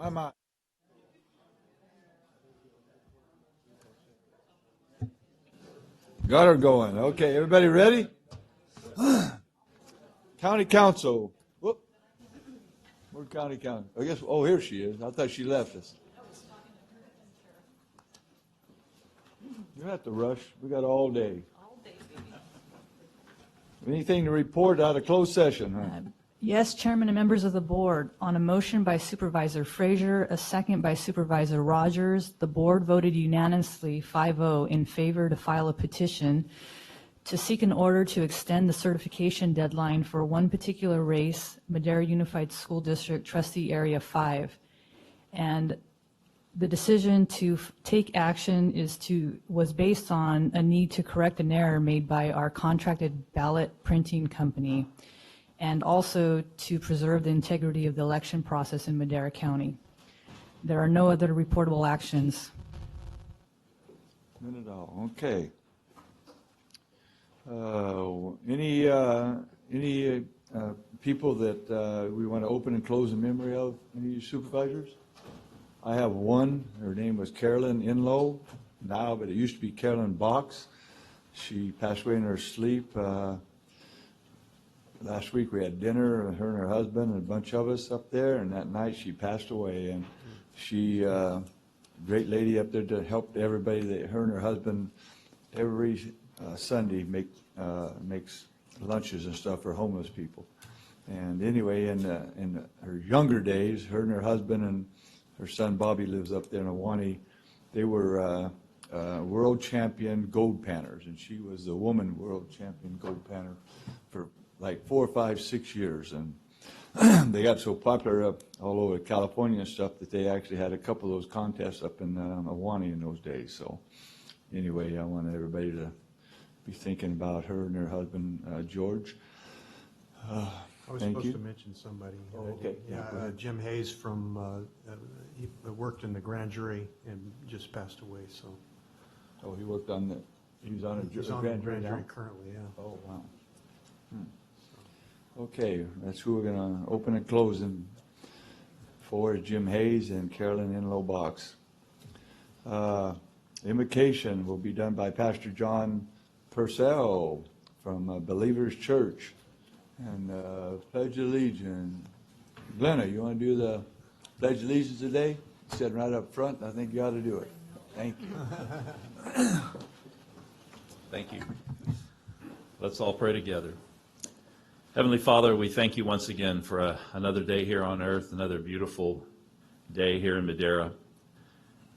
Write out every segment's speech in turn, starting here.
I'm on. Got her going. Okay, everybody ready? County Council. Whoop. Where's County Council? I guess, oh, here she is. I thought she left us. You don't have to rush. We got all day. All day, baby. Anything to report out of closed session, huh? Yes, Chairman and members of the board, on a motion by Supervisor Frazier, a second by Supervisor Rogers, the board voted unanimously 5-0 in favor to file a petition to seek an order to extend the certification deadline for one particular race, Madera Unified School District Trustee Area 5. And the decision to take action was based on a need to correct an error made by our contracted ballot printing company, and also to preserve the integrity of the election process in Madera County. There are no other reportable actions. None at all. Okay. Any people that we want to open and close in memory of? Any supervisors? I have one. Her name was Carolyn Inlow now, but it used to be Carolyn Box. She passed away in her sleep. Last week we had dinner, her and her husband and a bunch of us up there, and that night she passed away. And she, great lady up there to help everybody. Her and her husband every Sunday makes lunches and stuff for homeless people. And anyway, in her younger days, her and her husband and her son Bobby lives up there in Ahwahnee. They were world champion gold panners, and she was the woman world champion gold panner for like 4, 5, 6 years. And they got so popular up all over California and stuff that they actually had a couple of those contests up in Ahwahnee in those days. So anyway, I want everybody to be thinking about her and her husband, George. I was Thank supposed you. to mention somebody. Oh, okay. Yeah, Jim Hayes from, he worked in the grand jury and just passed away, so. Oh, he worked on he was on He's a on the grand jury grand jury now? currently, yeah. Oh, wow. Okay, that's who we're gonna open and close in for, Jim Hayes and Carolyn Inlow Box. Invocation will be done by Pastor John Purcell from Believers Church. And Pledge of Allegiance. Glenna, you want to do the Pledge of Allegiance today? Sitting right up front, I think you ought to do it. Thank you. Thank you. Let's all pray together. Heavenly Father, we thank you once again for another day here on earth, another beautiful day here in Madera.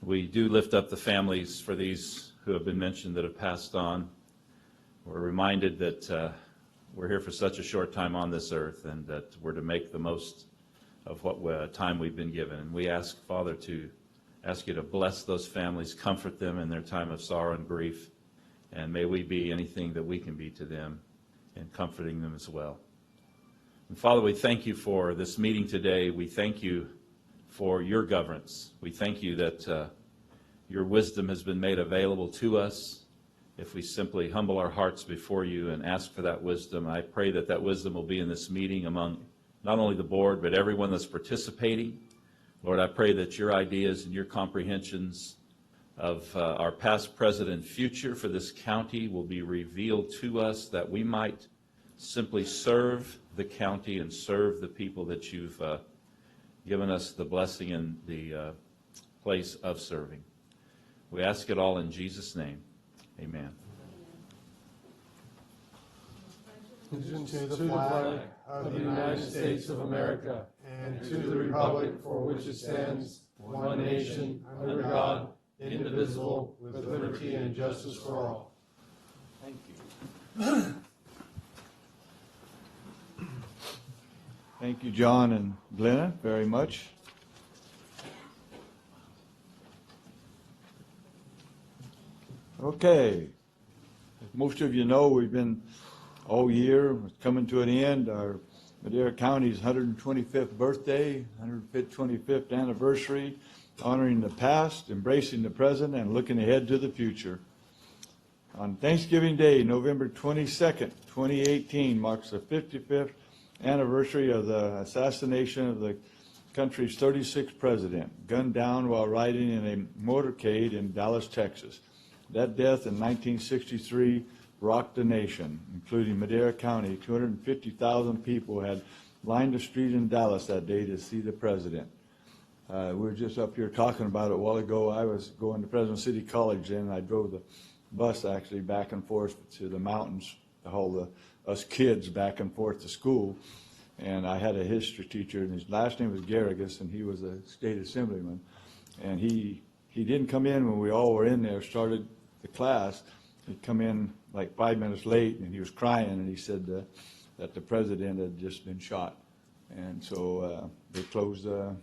We do lift up the families for these who have been mentioned that have passed on. We're reminded that we're here for such a short time on this earth, and that we're to make the most of what time we've been given. And we ask, Father, to ask you to bless those families, comfort them in their time of sorrow and grief, and may we be anything that we can be to them in comforting them as well. And Father, we thank you for this meeting today. We thank you for your governance. We thank you that your wisdom has been made available to us. If we simply humble our hearts before you and ask for that wisdom, I pray that that wisdom will be in this meeting among not only the board, but everyone that's participating. Lord, I pray that your ideas and your comprehensions of our past, present, and future for this county will be revealed to us, that we might simply serve the county and serve the people that you've given us the blessing and the place of serving. We ask it all in Jesus' name. Amen. To the flag of the United States of America and to the republic for which it stands, one nation, under God, indivisible, with liberty and justice for all. Thank you. Thank you, John and Glenna, very much. Okay. As most of you know, we've been all year coming to an end. Our Madera County's 125th birthday, 125th anniversary, honoring the past, embracing the present, and looking ahead to the future. On Thanksgiving Day, November 22nd, 2018, marks the 55th anniversary of the assassination of the country's 36th president, gunned down while riding in a motorcade in Dallas, Texas. That death in 1963 rocked the nation, including Madera County. 250,000 people had lined the street in Dallas that day to see the president. We were just up here talking about it a while ago. I was going to Fresno City College then. I drove the bus actually back and forth to the mountains to haul us kids back and forth to school. And I had a history teacher, and his last name was Garrigus, and he was a state assemblyman. And he didn't come in when we all were in there, started the class. He'd come in like 5 minutes late, and he was crying, and he said that the president had just been shot. And so they closed the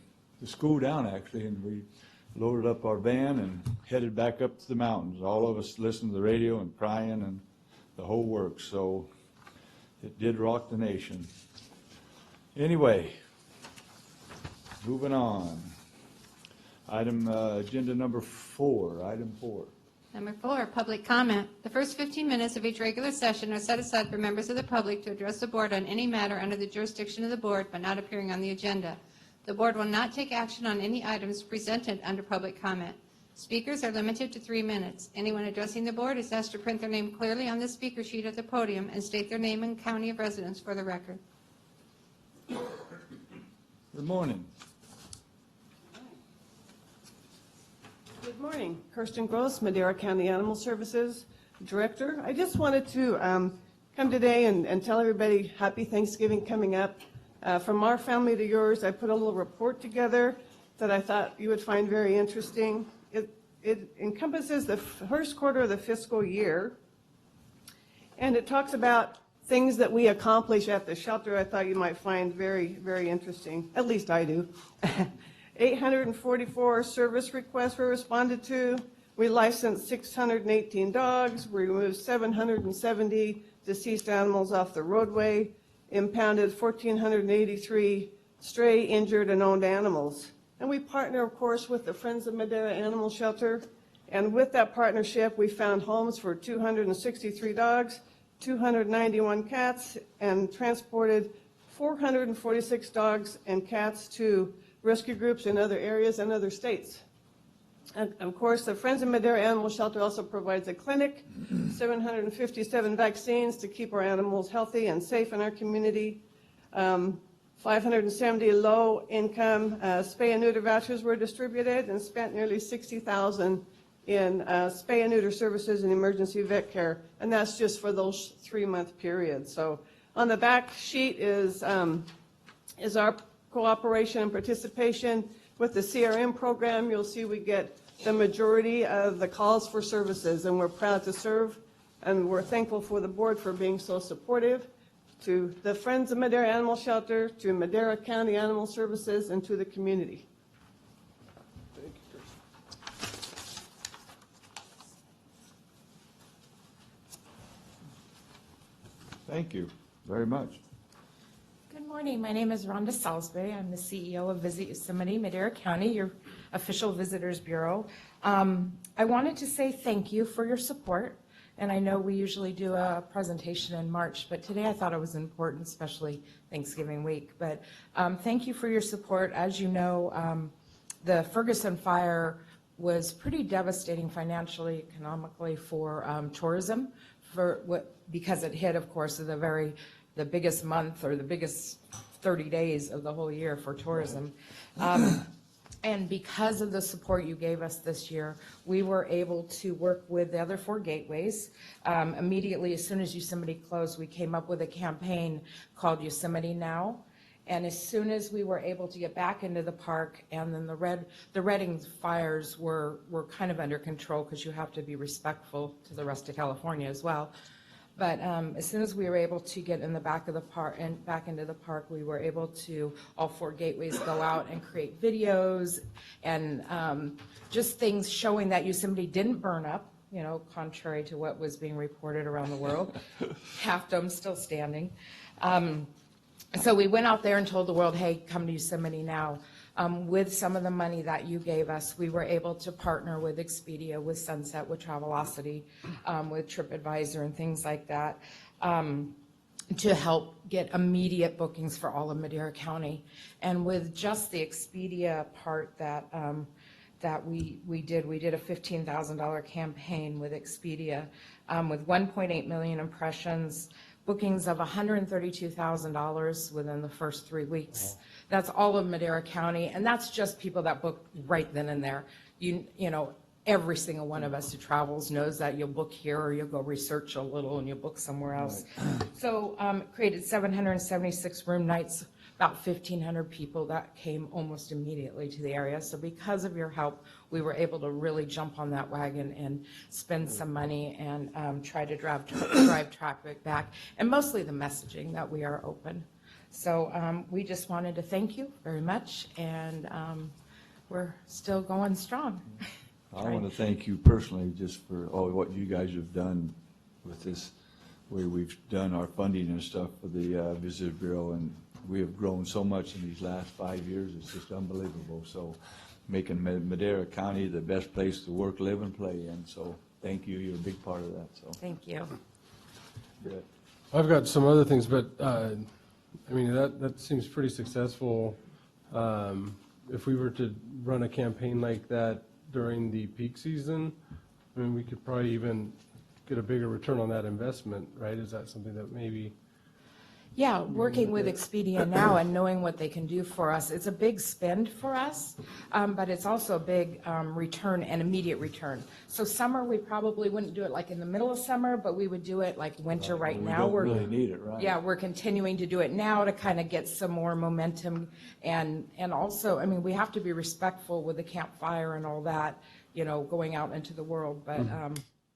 school down, actually, and we loaded up our van and headed back up to the mountains. All of us listened to the radio and crying and the whole works. So it did rock the nation. Anyway, moving on. Agenda number 4, item 4. Number 4, public comment. The first 15 minutes of each regular session are set aside for members of the public to address the board on any matter under the jurisdiction of the board but not appearing on the agenda. The board will not take action on any items presented under public comment. Speakers are limited to 3 minutes. Anyone addressing the board is asked to print their name clearly on the speaker sheet at the podium and state their name and county of residence for the record. Good morning. Good morning. Kirsten Gross, Madera County Animal Services Director. I just wanted to come today and tell everybody happy Thanksgiving coming up. From our family to yours, I put a little report together that I thought you would find very interesting. It encompasses the first quarter of the fiscal year, and it talks about things that we accomplish at the shelter. I thought you might find very, very interesting. At least I do. 844 service requests were responded to. We licensed 618 dogs. We removed 770 deceased animals off the roadway, impounded 1,483 stray, injured, and owned animals. And we partner, of course, with the Friends of Madera Animal Shelter. And with that partnership, we found homes for 263 dogs, 291 cats, and transported 446 dogs and cats to rescue groups in other areas and other states. And of course, the Friends of Madera Animal Shelter also provides a clinic, 757 vaccines to keep our animals healthy and safe in our community. 570 low-income spay and neuter vouchers were distributed, and spent nearly $60,000 in spay and neuter services and emergency vet care, and that's just for those 3-month periods. So on the back sheet is our cooperation and participation with the CRM program. You'll see we get the majority of the calls for services, and we're proud to serve, and we're thankful for the board for being so supportive, to the Friends of Madera Animal Shelter, to Madera County Animal Services, and to the community. Thank you very much. Good morning. My name is Rhonda Salisbury. I'm the CEO of Visit Yosemite, Madera County, your official visitors bureau. I wanted to say thank you for your support. And I know we usually do a presentation in March, but today I thought it was important, especially Thanksgiving week. But thank you for your support. As you know, the Ferguson fire was pretty devastating financially, economically for tourism, because it hit, of course, the biggest month or the biggest 30 days of the whole year for tourism. And because of the support you gave us this year, we were able to work with the other 4 gateways. Immediately, as soon as Yosemite closed, we came up with a campaign called Yosemite Now. And as soon as we were able to get back into the park, and then the Redding fires were kind of under control, because you have to be respectful to the rest of California as well. But as soon as we were able to get in the back of the park and back into the park, we were able to, all 4 gateways, go out and create videos and just things showing that Yosemite didn't burn up, you know, contrary to what was being reported around the world. Half Dome still standing. So we went out there and told the world, hey, come to Yosemite Now. With some of the money that you gave us, we were able to partner with Expedia, with Sunset, with Travelocity, with TripAdvisor and things like that. to help get immediate bookings for all of Madera County. And with just the Expedia part that we did a $15,000 campaign with Expedia with 1.8 million impressions, bookings of $132,000 within the first 3 weeks. That's all of Madera County, and that's just people that book right then and there. You know, every single one of us who travels knows that you'll book here or you'll go research a little and you'll book somewhere else. So created 776 room nights, about 1,500 people that came almost immediately to the area. So because of your help, we were able to really jump on that wagon and spend some money and try to drive traffic back, and mostly the messaging that we are open. So we just wanted to thank you very much, and we're still going strong. I want to thank you personally just for all what you guys have done with this, way we've done our funding and stuff for the Visitor Bureau, and we have grown so much in these last 5 years. It's just unbelievable. So making Madera County the best place to work, live, and play in. So thank you. You're a big part of that. So Thank you. Brett. I've got some other things, but, I mean, that seems pretty successful. If we were to run a campaign like that during the peak season, I mean, we could probably even get a bigger return on that investment, right? Is that something that maybe? Yeah, working with Expedia now and knowing what they can do for us, it's a big spend for us, but it's also a big return and immediate return. So summer, we probably wouldn't do it like in the middle of summer, but we would do it like winter right now. We don't really need it, right? Yeah, we're continuing to do it now to kind of get some more momentum. And also, I mean, we have to be respectful with the campfire and all that, you know, going out into the world, but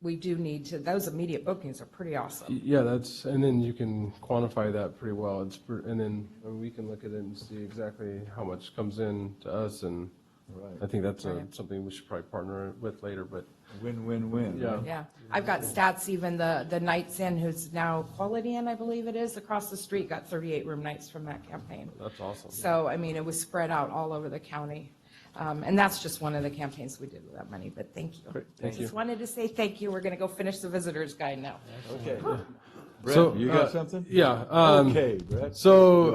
we do need to, those immediate bookings are pretty awesome. Yeah, that's, and then you can quantify that pretty well. And then we can look at it and see exactly how much comes in to us, and I think that's something we should probably partner with later, but. Win-win-win. Yeah. Yeah, I've got stats, even the Nights Inn, who's now Quality Inn, I believe it is, across the street, got 38 room nights from that campaign. That's awesome. So, I mean, it was spread out all over the county. And that's just one of the campaigns we did with that money, but thank you. Great, thank I you. just wanted to say thank you. We're going to go finish the visitor's guide now. Okay. Brett, So, you got something? Yeah. Okay, Brett. So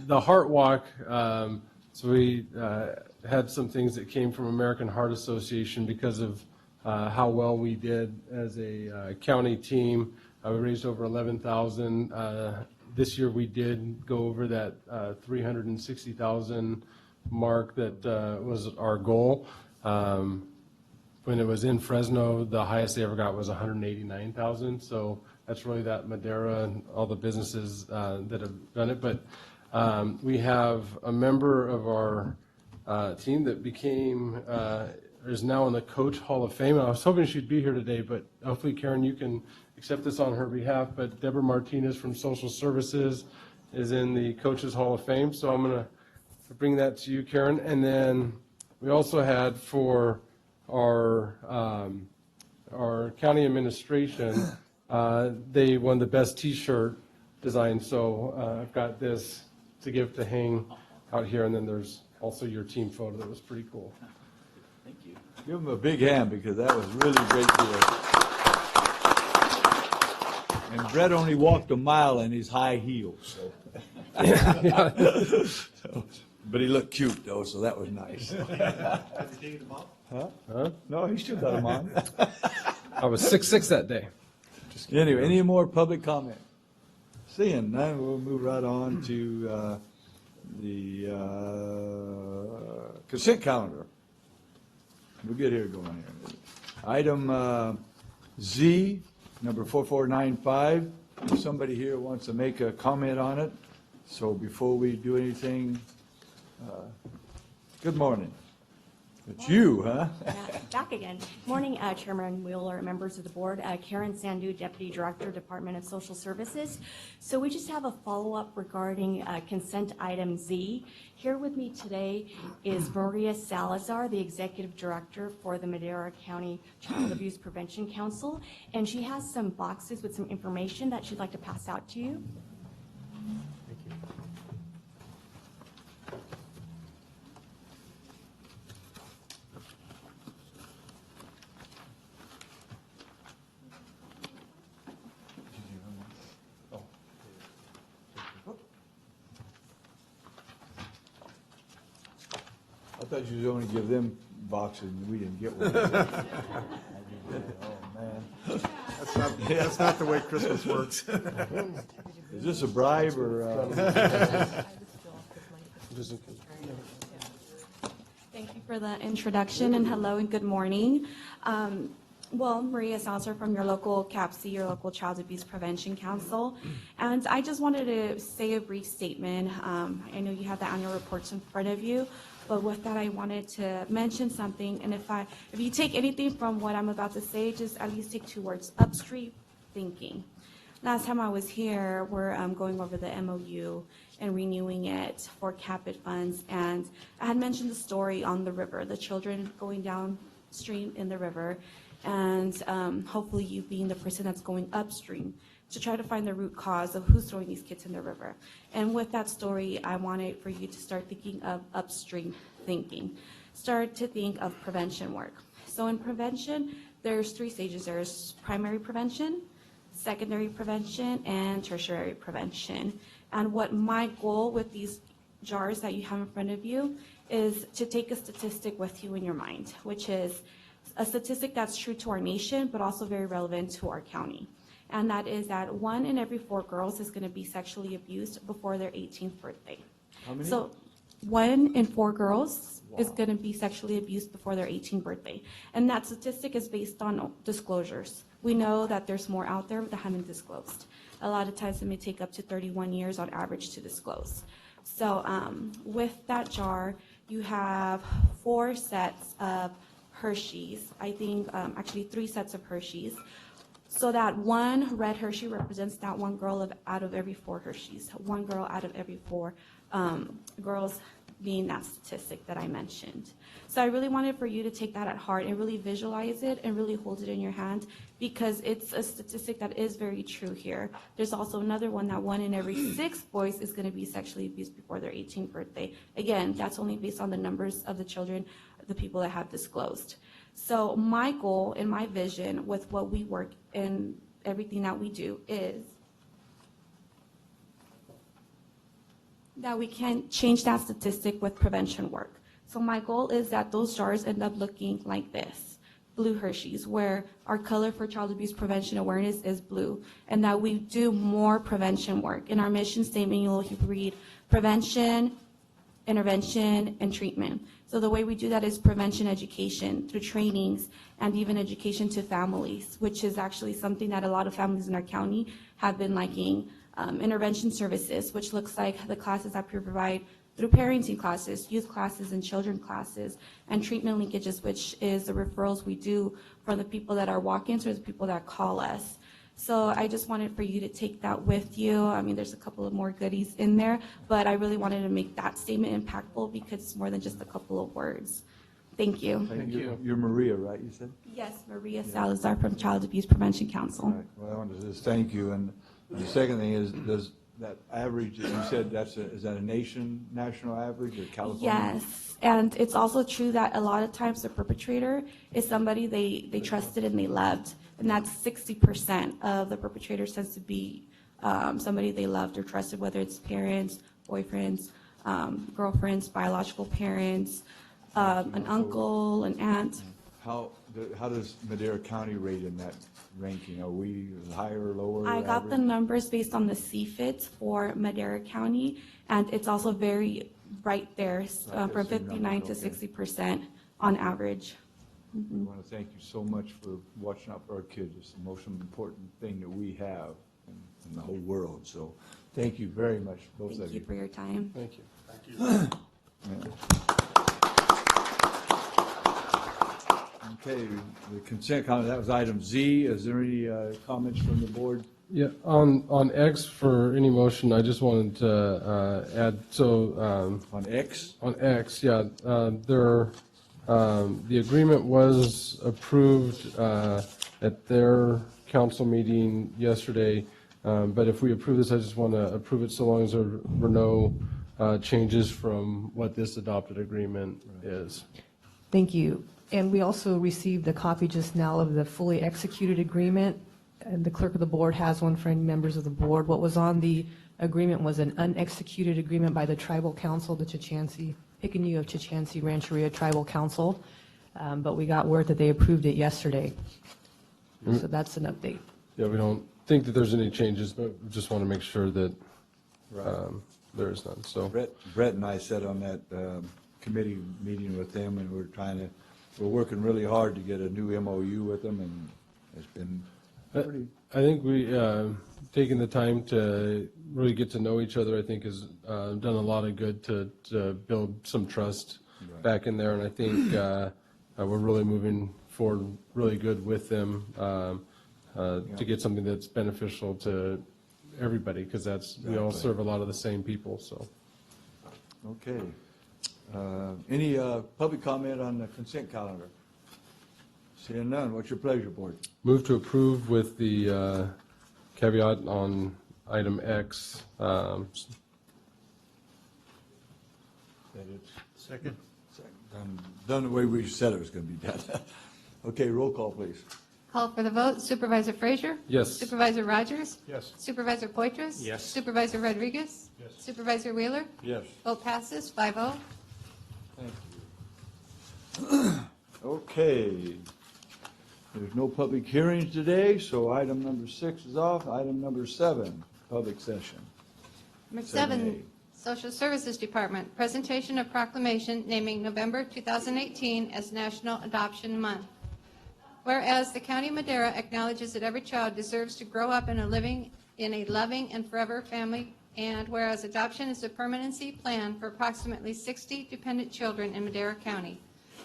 the Heart Walk, so we had some things that came from American Heart Association because of how well we did as a county team. We raised over $11,000. This year we did go over that $360,000 mark that was our goal. When it was in Fresno, the highest they ever got was $189,000. So that's really that Madera and all the businesses that have done it. But we have a member of our team that became, is now in the Coach Hall of Fame. I was hoping she'd be here today, but hopefully, Karen, you can accept this on her behalf. But Deborah Martinez from Social Services is in the Coaches Hall of Fame. So I'm going to bring that to you, Karen. And then we also had for our county administration, they won the best T-shirt design. So I've got this to give to hang out here, and then there's also your team photo that was pretty cool. Thank you. Give him a big hand because that was really great deal. And Brett only walked a mile in his high heels, so. But he looked cute though, so that was nice. Huh? No, he still got them on. I was 6'6" that day. Anyway, any more public comment? Seeing none, we'll move right on to the consent calendar. We'll get here going here. Item Z, number 4495. If somebody here wants to make a comment on it, so before we do anything, good morning. It's you, huh? Back again. Morning, Chairman Wheeler, members of the board. Karen Sandu, Deputy Director, Department of Social Services. So we just have a follow-up regarding consent item Z. Here with me today is Maria Salazar, the Executive Director for the Madera County Child Abuse Prevention Council, and she has some boxes with some information that she'd like to pass out to you. thought you was only give them boxes and we didn't get one. Oh, man. That's not the way Christmas works. Is this a bribe or? Just in case. Thank you for the introduction, and hello and good morning. Well, Maria Salzer from your local CAPC, your local Child Abuse Prevention Council. And I just wanted to say a brief statement. I know you have the annual reports in front of you, but with that, I wanted to mention something. And if you take anything from what I'm about to say, just at least take 2 words: upstream thinking. Last time I was here, we're going over the MOU and renewing it for CAPIT funds. And I had mentioned the story on the river, the children going downstream in the river, and hopefully you being the person that's going upstream to try to find the root cause of who's throwing these kids in the river. And with that story, I wanted for you to start thinking of upstream thinking. Start to think of prevention work. So in prevention, there's 3 stages. There's primary prevention, secondary prevention, and tertiary prevention. And what my goal with these jars that you have in front of you is to take a statistic with you in your mind, which is a statistic that's true to our nation, but also very relevant to our county. And that is that 1 in every 4 girls is going to be sexually abused before their 18th birthday. How many? So 1 in 4 girls is going to be sexually abused before their 18th birthday. And that statistic is based on disclosures. We know that there's more out there that haven't disclosed. A lot of times it may take up to 31 years on average to disclose. So with that jar, you have 4 sets of Hershey's. I think actually 3 sets of Hershey's. So that 1 red Hershey represents that 1 girl out of every 4 Hershey's. 1 girl out of every 4 girls being that statistic that I mentioned. So I really wanted for you to take that at heart and really visualize it and really hold it in your hand, because it's a statistic that is very true here. There's also another one that 1 in every 6 boys is going to be sexually abused before their 18th birthday. Again, that's only based on the numbers of the children, the people that have disclosed. So my goal and my vision with what we work and everything that we do is that we can change that statistic with prevention work. So my goal is that those jars end up looking like this, blue Hershey's, where our color for child abuse prevention awareness is blue, and that we do more prevention work. In our mission statement, you'll read prevention, intervention, and treatment. So the way we do that is prevention education through trainings and even education to families, which is actually something that a lot of families in our county have been liking. Intervention services, which looks like the classes that we provide through parenting classes, youth classes, and children classes, and treatment linkages, which is the referrals we do from the people that are walk-ins or the people that call us. So I just wanted for you to take that with you. I mean, there's a couple of more goodies in there, but I really wanted to make that statement impactful because it's more than just a couple of words. Thank you. Thank you. You're Maria, right, you said? Yes, Maria Salazar from Child Abuse Prevention Council. All right. Well, I wanted to just thank you. And the second thing is, does that average, you said is that a national average or California? Yes, and it's also true that a lot of times the perpetrator is somebody they trusted and they loved, and that's 60% of the perpetrators tends to be somebody they loved or trusted, whether it's parents, boyfriends, girlfriends, biological parents, an uncle, an aunt. How does Madera County rate in that ranking? Are we higher or lower? I got the average? numbers based on the CFIT for Madera County, and it's also very right there, from 59 to 60% on average. We want to thank you so much for watching out for our kids. It's the most important thing that we have in the whole world. So thank you very much, both Thank of you for your time. Thank you. Yeah. Okay, the consent comment, that was item Z. Is there any comments from the board? Yeah, on X for any motion, I just wanted to add, so. On X? On X, yeah, the agreement was approved at their council meeting yesterday, but if we approve this, I just want to approve it so long as there were no changes from what this adopted agreement is. Thank you. And we also received a copy just now of the fully executed agreement, and the clerk of the board has one for any members of the board. What was on the agreement was an unexecuted agreement by the tribal council, the Chichansi Picayune of Chichansi Rancheria Tribal Council, but we got word that they approved it yesterday. So that's an update. Yeah, we don't think that there's any changes, but we just want to make sure that there is none, so. Brett and I sat on that committee meeting with them, and we're working really hard to get a new MOU with them, and it's been pretty. I think we, taking the time to really get to know each other, I think has done a lot of good to build some trust back in there, and I think we're really moving forward really good with them to get something that's beneficial to everybody, because we all serve a lot of the same people, so. Okay. Any public comment on the consent calendar? Seeing none, what's your pleasure, board? Move to approve with the caveat on item X. Second? Done the way we said it was going to be done. Okay, roll call, please. Call for the vote. Supervisor Frazier? Yes. Supervisor Rogers? Yes. Supervisor Poitras? Yes. Supervisor Rodriguez? Yes. Supervisor Wheeler? Yes. Vote passes 5-0. Thank you. Okay. There's no public hearings today, so item number 6 is off. Item number 7, public session. Number 7A. 7, Social Services Department, presentation of proclamation naming November 2018 as National Adoption Month. Whereas the County of Madera acknowledges that every child deserves to grow up in a loving and forever family, and whereas adoption is a permanency plan for approximately 60 dependent children in Madera County,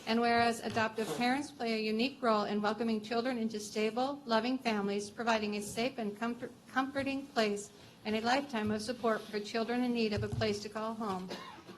and whereas adoptive parents play a unique role in welcoming children into stable, loving families, providing a safe and comforting place and a lifetime of support for children in need of a place to call home.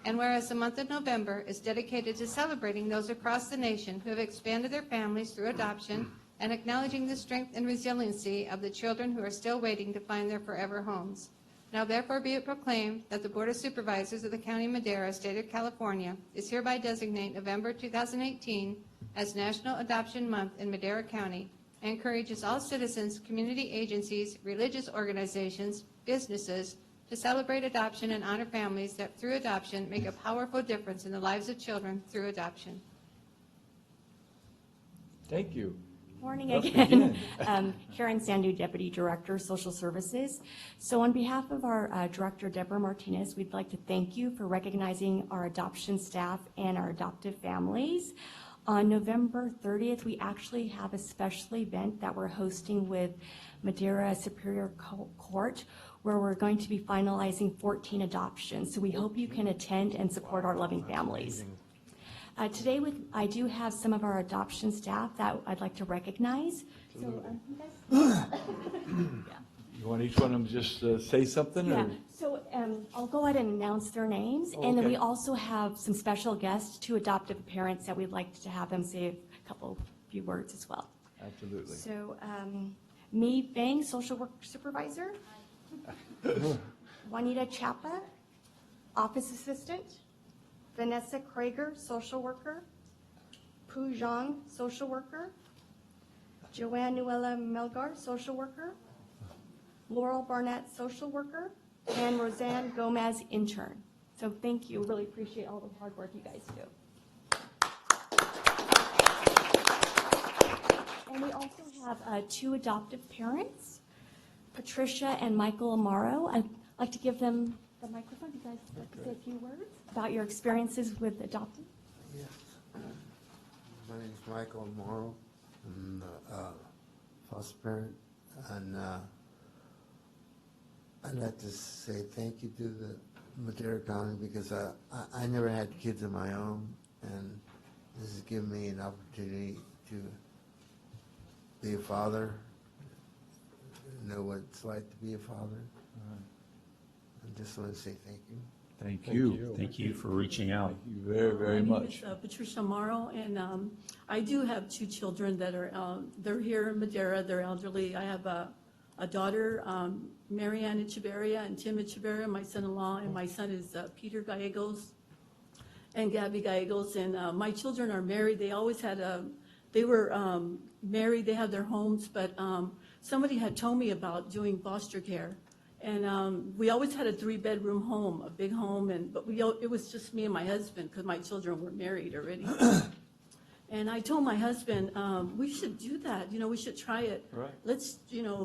And whereas the month of November is dedicated to celebrating those across the nation who have expanded their families through adoption and acknowledging the strength and resiliency of the children who are still waiting to find their forever homes. Now therefore be it proclaimed that the Board of Supervisors of the County of Madera, State of California, is hereby designate November 2018 as National Adoption Month in Madera County, and encourages all citizens, community agencies, religious organizations, businesses to celebrate adoption and honor families that through adoption make a powerful difference in the lives of children through adoption. Thank you. Morning Let's again. begin. Karen Sandu, Deputy Director, Social Services. So on behalf of our Director, Deborah Martinez, we'd like to thank you for recognizing our adoption staff and our adoptive families. On November 30th, we actually have a special event that we're hosting with Madera Superior Court, where we're going to be finalizing 14 adoptions. So we hope you can attend and support our loving families. Today, I do have some of our adoption staff that I'd like to recognize. So, You want each one of them just say something? yeah. Or? So I'll go ahead and announce their names, and then Okay. we also have some special guests, 2 adoptive parents that we'd like to have them say a few words as well. Absolutely. So, Mi Bang, Social Work Supervisor. Juanita Chapa, Office Assistant. Vanessa Krager, Social Worker. Poo Zhang, Social Worker. Joanne Nuella Melgar, Social Worker. Laurel Barnett, Social Worker. And Roseanne Gomez, Intern. So thank you, really appreciate all the hard work you guys do. And we also have 2 adoptive parents, Patricia and Michael Amaro. I'd like to give them the microphone. You guys like to say a few words about your experiences with adopting? Yes. My name is Michael Morrow. I'm a foster parent, and I'd like to say thank you to the Madera County because I never had kids of my own, and this has given me an opportunity to be a father, know what it's like to be a father. I just want to say thank you. Thank you. Thank you for reaching out. Thank you very, very My name much. is Patricia Morrow, and I do have 2 children that are, they're here in Madera, they're elderly. I have a daughter, Marianne Echeverria and Tim Echeverria, my son-in-law, and my son is Peter Gallegos and Gabby Gallegos. And my children are married. They always had they were married, they had their homes, but somebody had told me about doing foster care. And we always had a 3-bedroom home, a big home, but it was just me and my husband because my children were married already. And I told my husband, we should do that, we should try it. Right. Let's,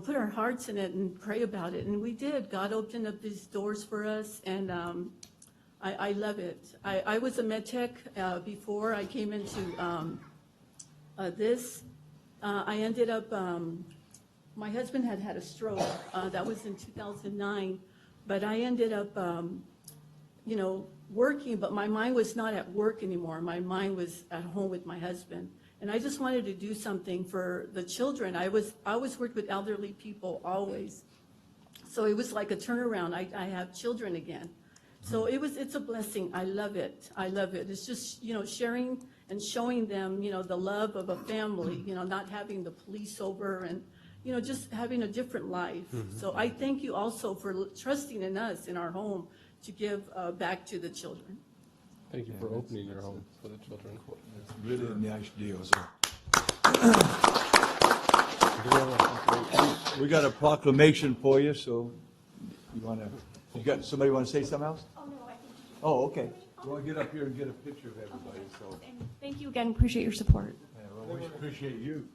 put our hearts in it and pray about it. And we did. God opened up these doors for us, and I love it. I was a med tech before I came into this. I ended up, my husband had a stroke. That was in 2009. But I ended up, working, but my mind was not at work anymore. My mind was at home with my husband. And I just wanted to do something for the children. I always worked with elderly people, always. So it was like a turnaround. I have children again. So it's a blessing. I love it. I love it. It's just, sharing and showing them, the love of a family, not having the police over and, just having a different life. So I thank you also for trusting in us in our home to give back to the children. Thank you for opening your home for the children. It's really a nice deal, so. We got a proclamation for you, so somebody want to say something else? Oh, no, I think. Oh, okay. You want to get up here and get a picture of everybody, so. Thank you again. Appreciate your support. Yeah, well, we appreciate you.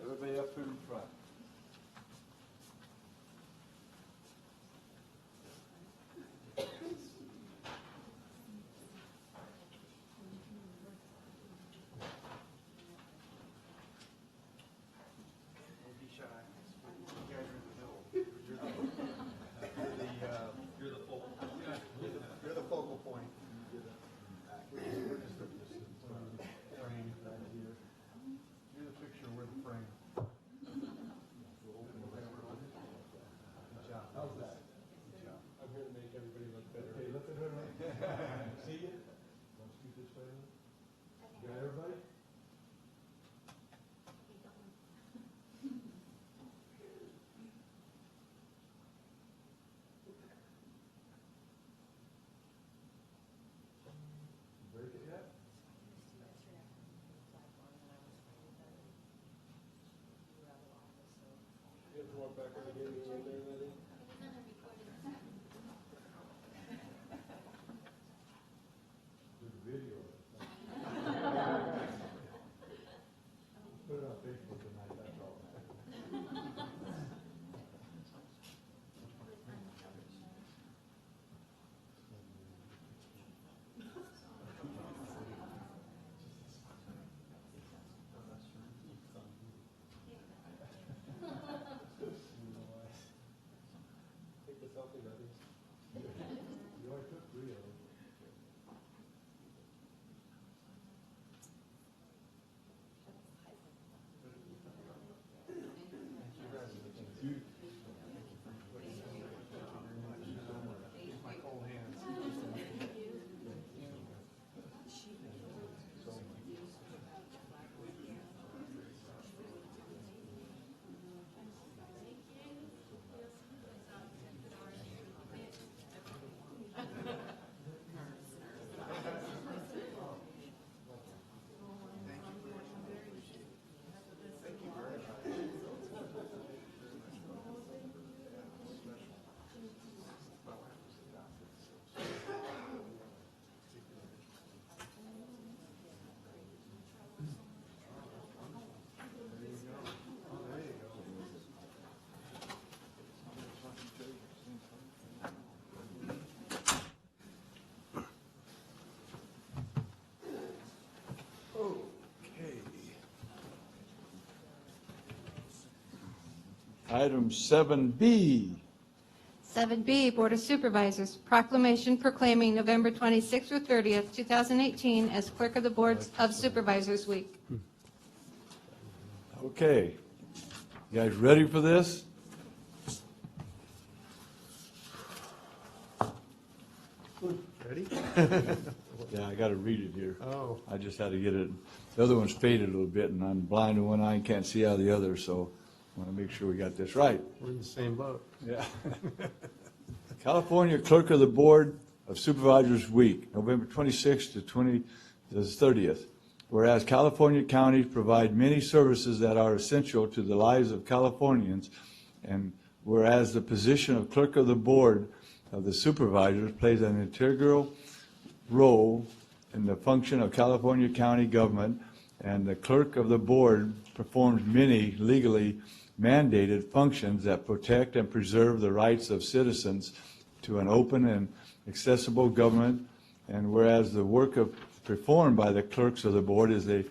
Everybody up here in front. You're the focal point. You're the picture, we're the frame. Good job. How's that? Good job. I'm here to make everybody look better. Okay, look at her. See you? Want to keep this way? Got everybody? Break it yet? You have to walk back over here, right there, Letty. There's a video. Put it on Facebook tonight, that's all. Take the selfie, Letty. You already took 3 of them. My cold hands. Item 7B. 7B, Board of Supervisors, proclamation proclaiming November 26th through 30th, 2018 as Clerk of the Board of Supervisors Week. Okay. You guys ready for this? Ready? Yeah, I got to read it here. Oh. I just had to get it. The other one's faded a little bit, and I'm blind in one eye and can't see out of the other, so I want to make sure we got this right. We're in the same boat. Yeah. California Clerk of the Board of Supervisors Week, November 26th to the 30th. Whereas California counties provide many services that are essential to the lives of Californians, and whereas the position of clerk of the board of the supervisors plays an integral role in the function of California county government, and the clerk of the board performs many legally mandated functions that protect and preserve the rights of citizens to an open and accessible government. And whereas the work performed by the clerks of the board is a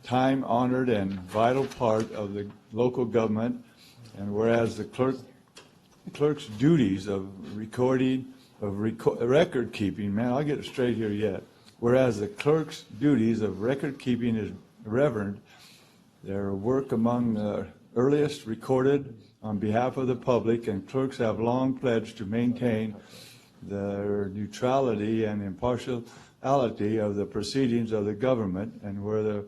time-honored and vital part of the local government, and whereas the clerk's duties of record keeping, man, I'll get it straight here yet. Whereas the clerk's duties of record keeping is revered, their work among the earliest recorded on behalf of the public, and clerks have long pledged to maintain the neutrality and impartiality of the proceedings of the government, and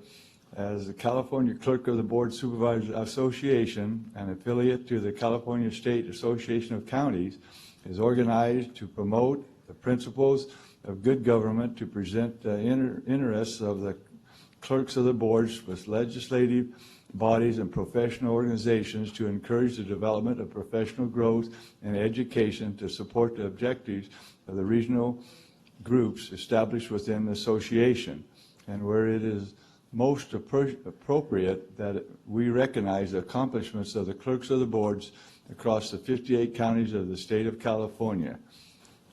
as the California Clerk of the Board Supervisors Association, an affiliate to the California State Association of Counties, is organized to promote the principles of good government, to present the interests of the clerks of the boards with legislative bodies and professional organizations, to encourage the development of professional growth and education, to support the objectives of the regional groups established within the association, and where it is most appropriate that we recognize the accomplishments of the clerks of the boards across the 58 counties of the state of California.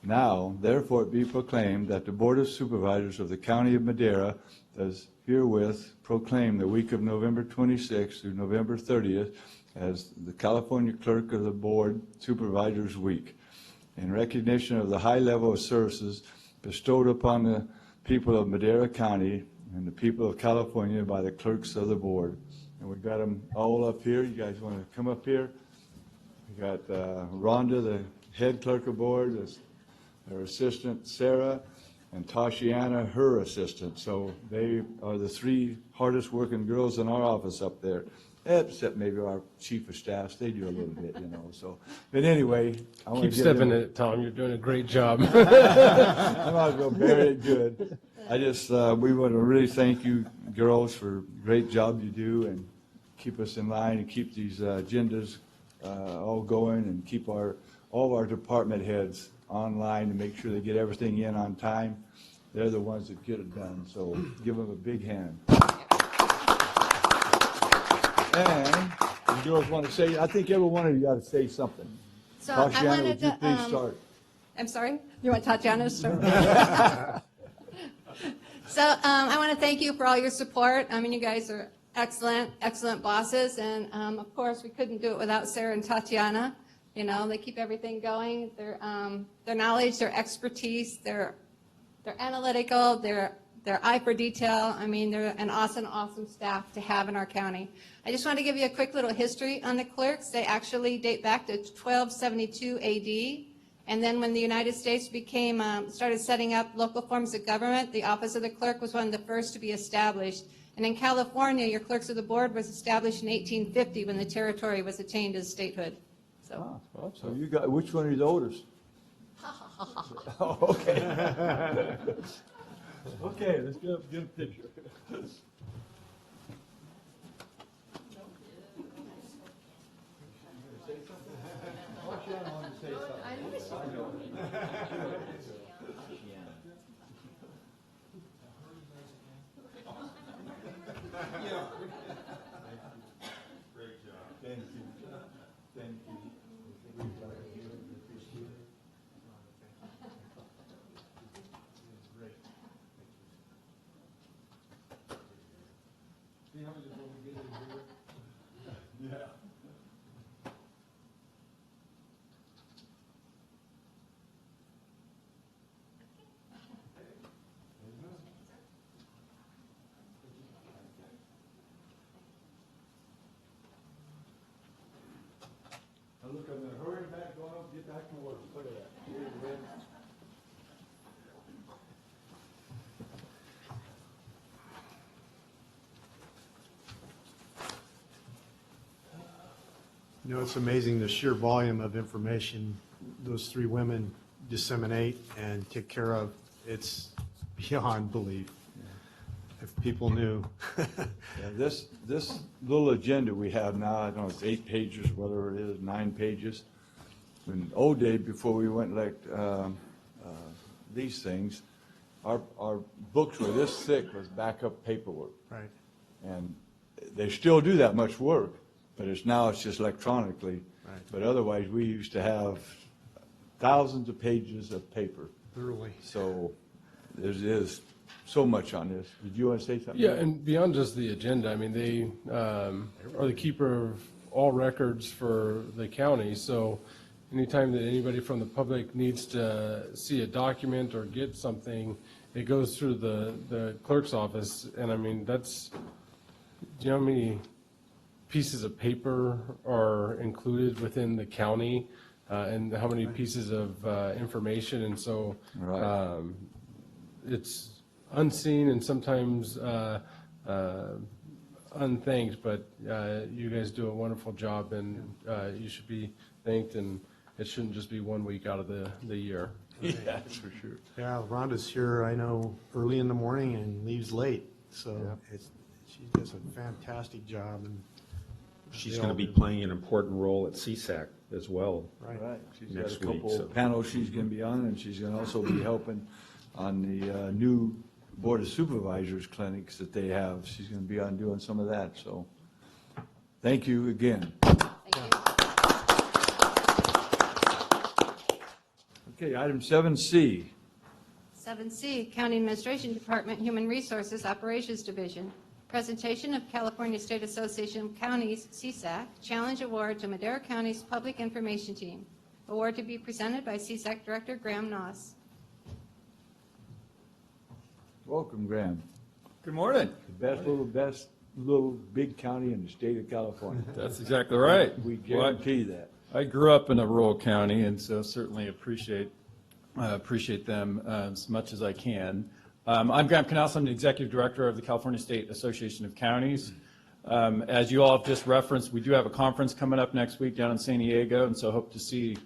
Now, therefore, it be proclaimed that the Board of Supervisors of the County of Madera does herewith proclaim the week of November 26th through November 30th as the California Clerk of the Board Supervisors Week, in recognition of the high level of services bestowed upon the people of Madera County and the people of California by the clerks of the board. And we've got them all up here. You guys want to come up here? We got Rhonda, the head clerk of board, her assistant Sarah, and Tashiana, her assistant. So they are the three hardest working girls in our office up there, except maybe our chief of staffs. They do a little bit, you know. So, but anyway, I want Keep to stepping in it, Tom. You're doing a great job. I might as well bury it good. I just, we want to really thank you girls for a great job you do, and keep us in line and keep these agendas all going, and keep all of our department heads online to make sure they get everything in on time. They're the ones that get it done, so give them a big hand. And the girls want to say, I think every one of you got to say something. So I Tatiana, wanted would you to, please start? I'm sorry? You want Tatiana to start? So I want to thank you for all your support. I mean, you guys are excellent, excellent bosses. And of course, we couldn't do it without Sarah and Tatiana. You know, they keep everything going. Their knowledge, their expertise, they're analytical, their eye for detail. I mean, they're an awesome staff to have in our county. I just want to give you a quick little history on the clerks. They actually date back to 1272 AD. And then when the United States started setting up local forms of government, the office of the clerk was one of the first to be established. And in California, your clerks of the board was established in 1850 when the territory was attained as statehood. So, So you got, which one are the oldest? Oh, okay. Okay, let's get a picture. Great job. Thank you. Thank you. Yeah. Now look, I'm gonna hurry back, going up, get back to work. Look at that. You know, it's amazing the sheer volume of information those three women disseminate and take care of. It's beyond belief. If people knew. Yeah, this little agenda we have now, I don't know, it's 8 pages, whatever it is, 9 pages. in old days, before we went like these things, our books were this thick with backup paperwork. Right. And they still do that much work, but it's just electronically. Right. But otherwise, we used to have thousands of pages of paper. Literally. So there's so much on this. Did you want to say something? Yeah, and beyond just the agenda, I mean, they are the keeper of all records for the county. So anytime that anybody from the public needs to see a document or get something, it goes through the clerk's office. And I mean, do you know how many pieces of paper are included within the county? And how many pieces of information? And so Right. it's unseen and sometimes unthanked, but you guys do a wonderful job, and you should be thanked, and it shouldn't just be 1 week out of the year. Yeah, that's for sure. Yeah, Rhonda's here, I know, early in the morning and leaves late, so she does a fantastic job. And She's they going to all be do. playing an important role at CSAC as well. Right. Right. She's got a Next week, couple so. panels she's going to be on, and she's going to also be helping on the new Board of Supervisors clinics that they have. She's going to be on doing some of that, so thank you again. Thank you. Okay, item 7C. 7C, County Administration Department, Human Resources Operations Division. Presentation of California State Association of Counties, CSAC, Challenge Award to Madera County's Public Information Team. Award to be presented by CSAC Director Graham Noss. Welcome, Graham. Good morning. The best little big county in the state of California. That's exactly right. We guarantee that. I grew up in a rural county, and so certainly appreciate them as much as I can. I'm Graham Canals. I'm the Executive Director of the California State Association of Counties. As you all have just referenced, we do have a conference coming up next week down in San Diego, and so hope to see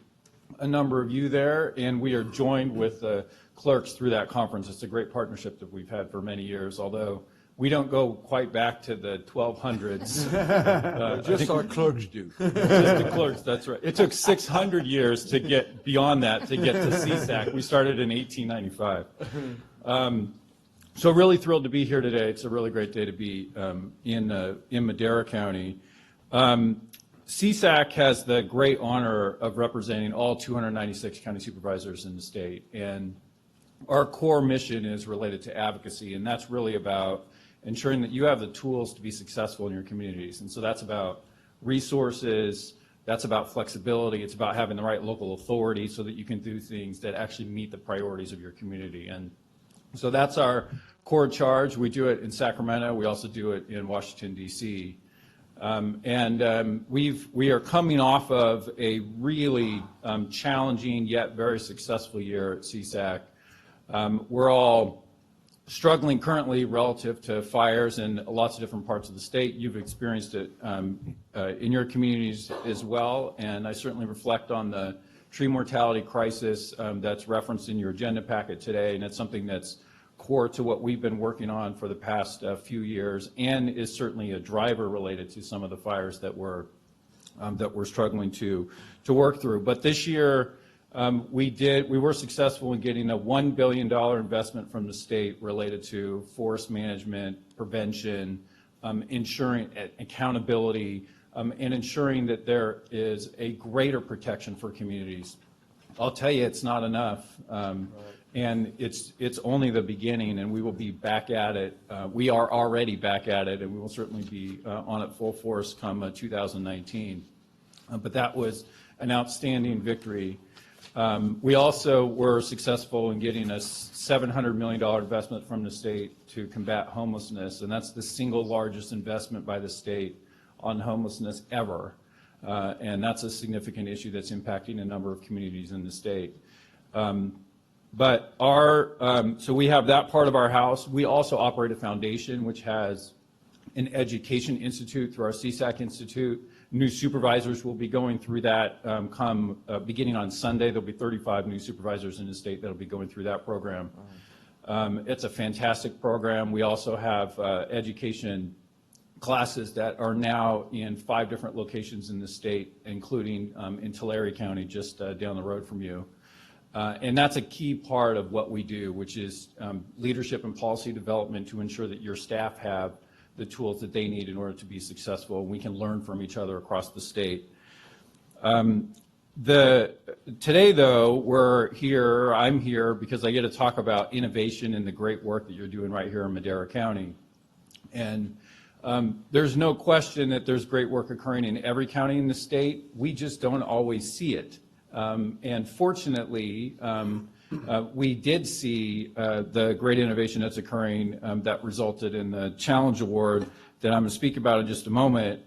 a number of you there. And we are joined with the clerks through that conference. It's a great partnership that we've had for many years, although we don't go quite back to the 1200s. Just our clerks do. Just the clerks, that's right. It took 600 years to get beyond that, to get to CSAC. We started in 1895. So really thrilled to be here today. It's a really great day to be in Madera County. CSAC has the great honor of representing all 296 county supervisors in the state. And our core mission is related to advocacy, and that's really about ensuring that you have the tools to be successful in your communities. And so that's about resources, that's about flexibility, it's about having the right local authority so that you can do things that actually meet the priorities of your community. And so that's our core charge. We do it in Sacramento, we also do it in Washington, D.C. We are coming off of a really challenging yet very successful year at CSAC. We're all struggling currently relative to fires in lots of different parts of the state. You've experienced it in your communities as well, and I certainly reflect on the tree mortality crisis that's referenced in your agenda packet today, and it's something that's core to what we've been working on for the past few years, and is certainly a driver related to some of the fires that we're struggling to work through. But this year, we were successful in getting a $1 billion investment from the state related to forest management, prevention, ensuring accountability, and ensuring that there is a greater protection for communities. I'll tell you, it's not enough, and it's only the beginning, and we will be back at it. We are already back at it, and we will certainly be on it full force come 2019. But that was an outstanding victory. We also were successful in getting a $700 million investment from the state to combat homelessness, and that's the single largest investment by the state on homelessness ever. And that's a significant issue that's impacting a number of communities in the state. So we have that part of our house. We also operate a foundation which has an education institute through our CSAC Institute. New supervisors will be going through that beginning on Sunday. There'll be 35 new supervisors in the state that'll be going through that program. It's a fantastic program. We also have education classes that are now in 5 different locations in the state, including in Tulare County, just down the road from you. And that's a key part of what we do, which is leadership and policy development to ensure that your staff have the tools that they need in order to be successful, and we can learn from each other across the state. Today, though, I'm here because I get to talk about innovation and the great work that you're doing right here in Madera County. And there's no question that there's great work occurring in every county in the state. We just don't always see it. And fortunately, we did see the great innovation that's occurring that resulted in the Challenge Award that I'm going to speak about in just a moment.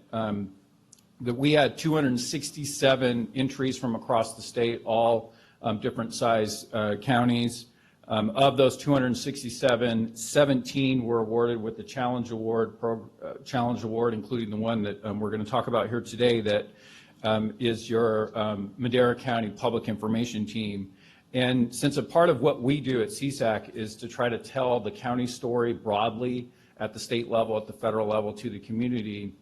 That we had 267 entries from across the state, all different size counties. Of those 267, 17 were awarded with the Challenge Award, including the one that we're going to talk about here today, that is your Madera County Public Information Team. And since a part of what we do at CSAC is to try to tell the county story broadly at the state level, at the federal level, to the community,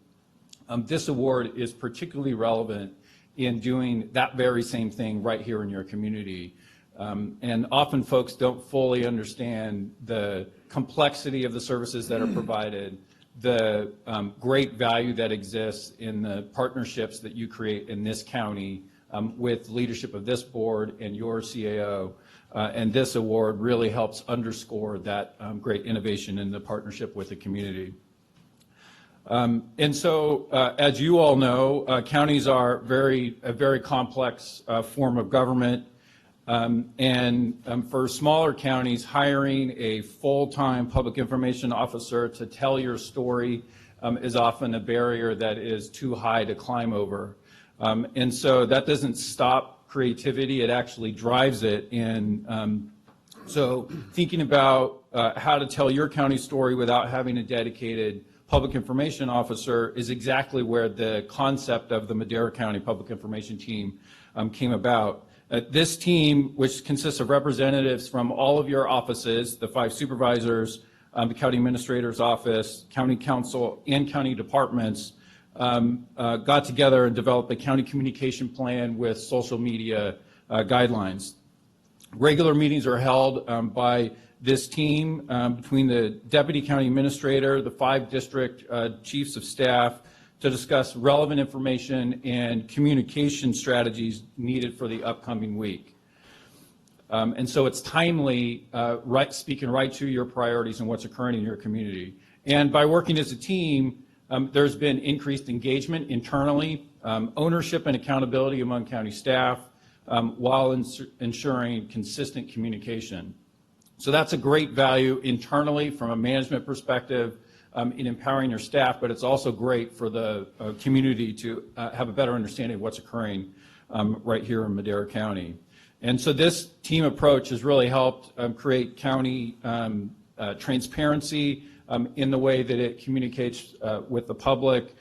this award is particularly relevant in doing that very same thing right here in your community. And often folks don't fully understand the complexity of the services that are provided, the great value that exists in the partnerships that you create in this county with leadership of this board and your CAO. And this award really helps underscore that great innovation in the partnership with the community. And so, as you all know, counties are a very complex form of government. And for smaller counties, hiring a full-time public information officer to tell your story is often a barrier that is too high to climb over. And so that doesn't stop creativity, it actually drives it. And so thinking about how to tell your county story without having a dedicated public information officer is exactly where the concept of the Madera County Public Information Team came about. This team, which consists of representatives from all of your offices, the 5 supervisors, the county administrator's office, county council, and county departments, got together and developed a county communication plan with social media guidelines. Regular meetings are held by this team between the deputy county administrator, the 5 district chiefs of staff, to discuss relevant information and communication strategies needed for the upcoming week. And so it's timely, speaking right to your priorities and what's occurring in your community. And by working as a team, there's been increased engagement internally, ownership and accountability among county staff, while ensuring consistent communication. So that's a great value internally from a management perspective in empowering your staff, but it's also great for the community to have a better understanding of what's occurring right here in Madera County. And so this team approach has really helped create county transparency in the way that it communicates with the public.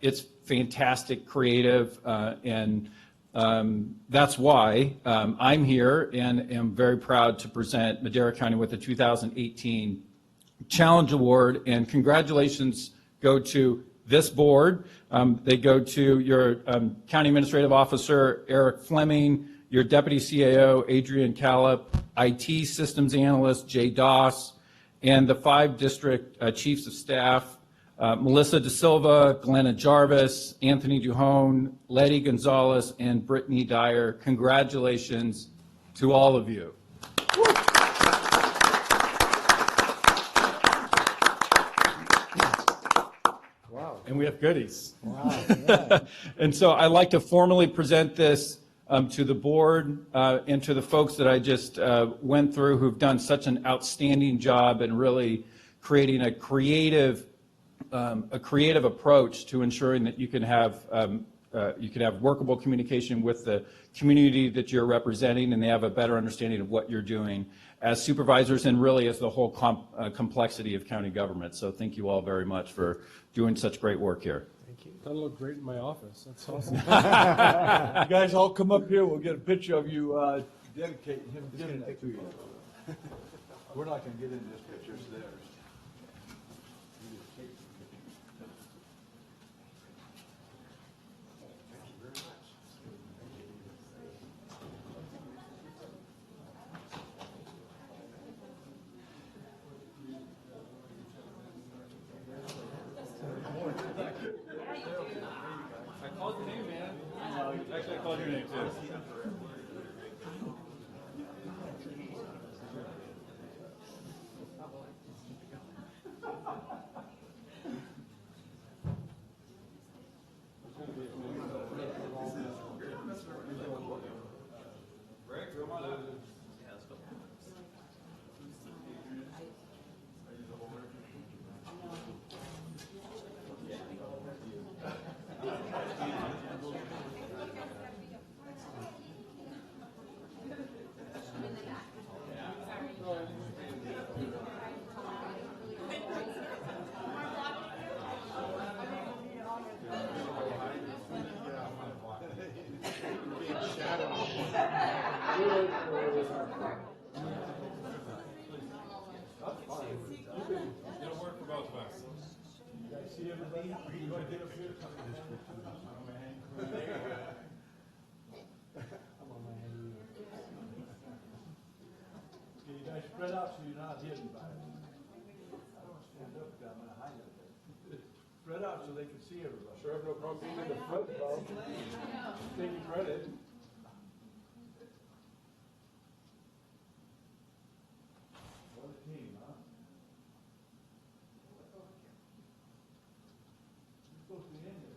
It's fantastic, creative, and that's why I'm here and am very proud to present Madera County with the 2018 Challenge Award, and congratulations go to this board. They go to your County Administrative Officer, Eric Fleming, your Deputy CAO, Adrian Callip, IT Systems Analyst, Jay Doss, and the 5 district chiefs of staff, Melissa De Silva, Glenna Jarvis, Anthony Duhone, Letty Gonzalez, and Brittany Dyer. Congratulations to all of you. Wow. And we have goodies. Wow. Yeah. And so I'd like to formally present this to the board and to the folks that I just went through who've done such an outstanding job in really creating a creative approach to ensuring that you can have workable communication with the community that you're representing, and they have a better understanding of what you're doing as supervisors and really as the whole complexity of county government. So thank you all very much for doing such great work here. Thank you. That'll look great in my office. That's awesome. You guys all come up here, we'll get a picture of you dedicating him, giving that to you. We're not going to get into this picture, it's theirs. I called your name, man. Actually, I called your name too. Spread out so you're not hidden by it. I don't stand up down behind it. Spread out so they can see everybody. Sure have no problem being in the front, Bob. Taking credit. What a team, huh? You're supposed to be in there.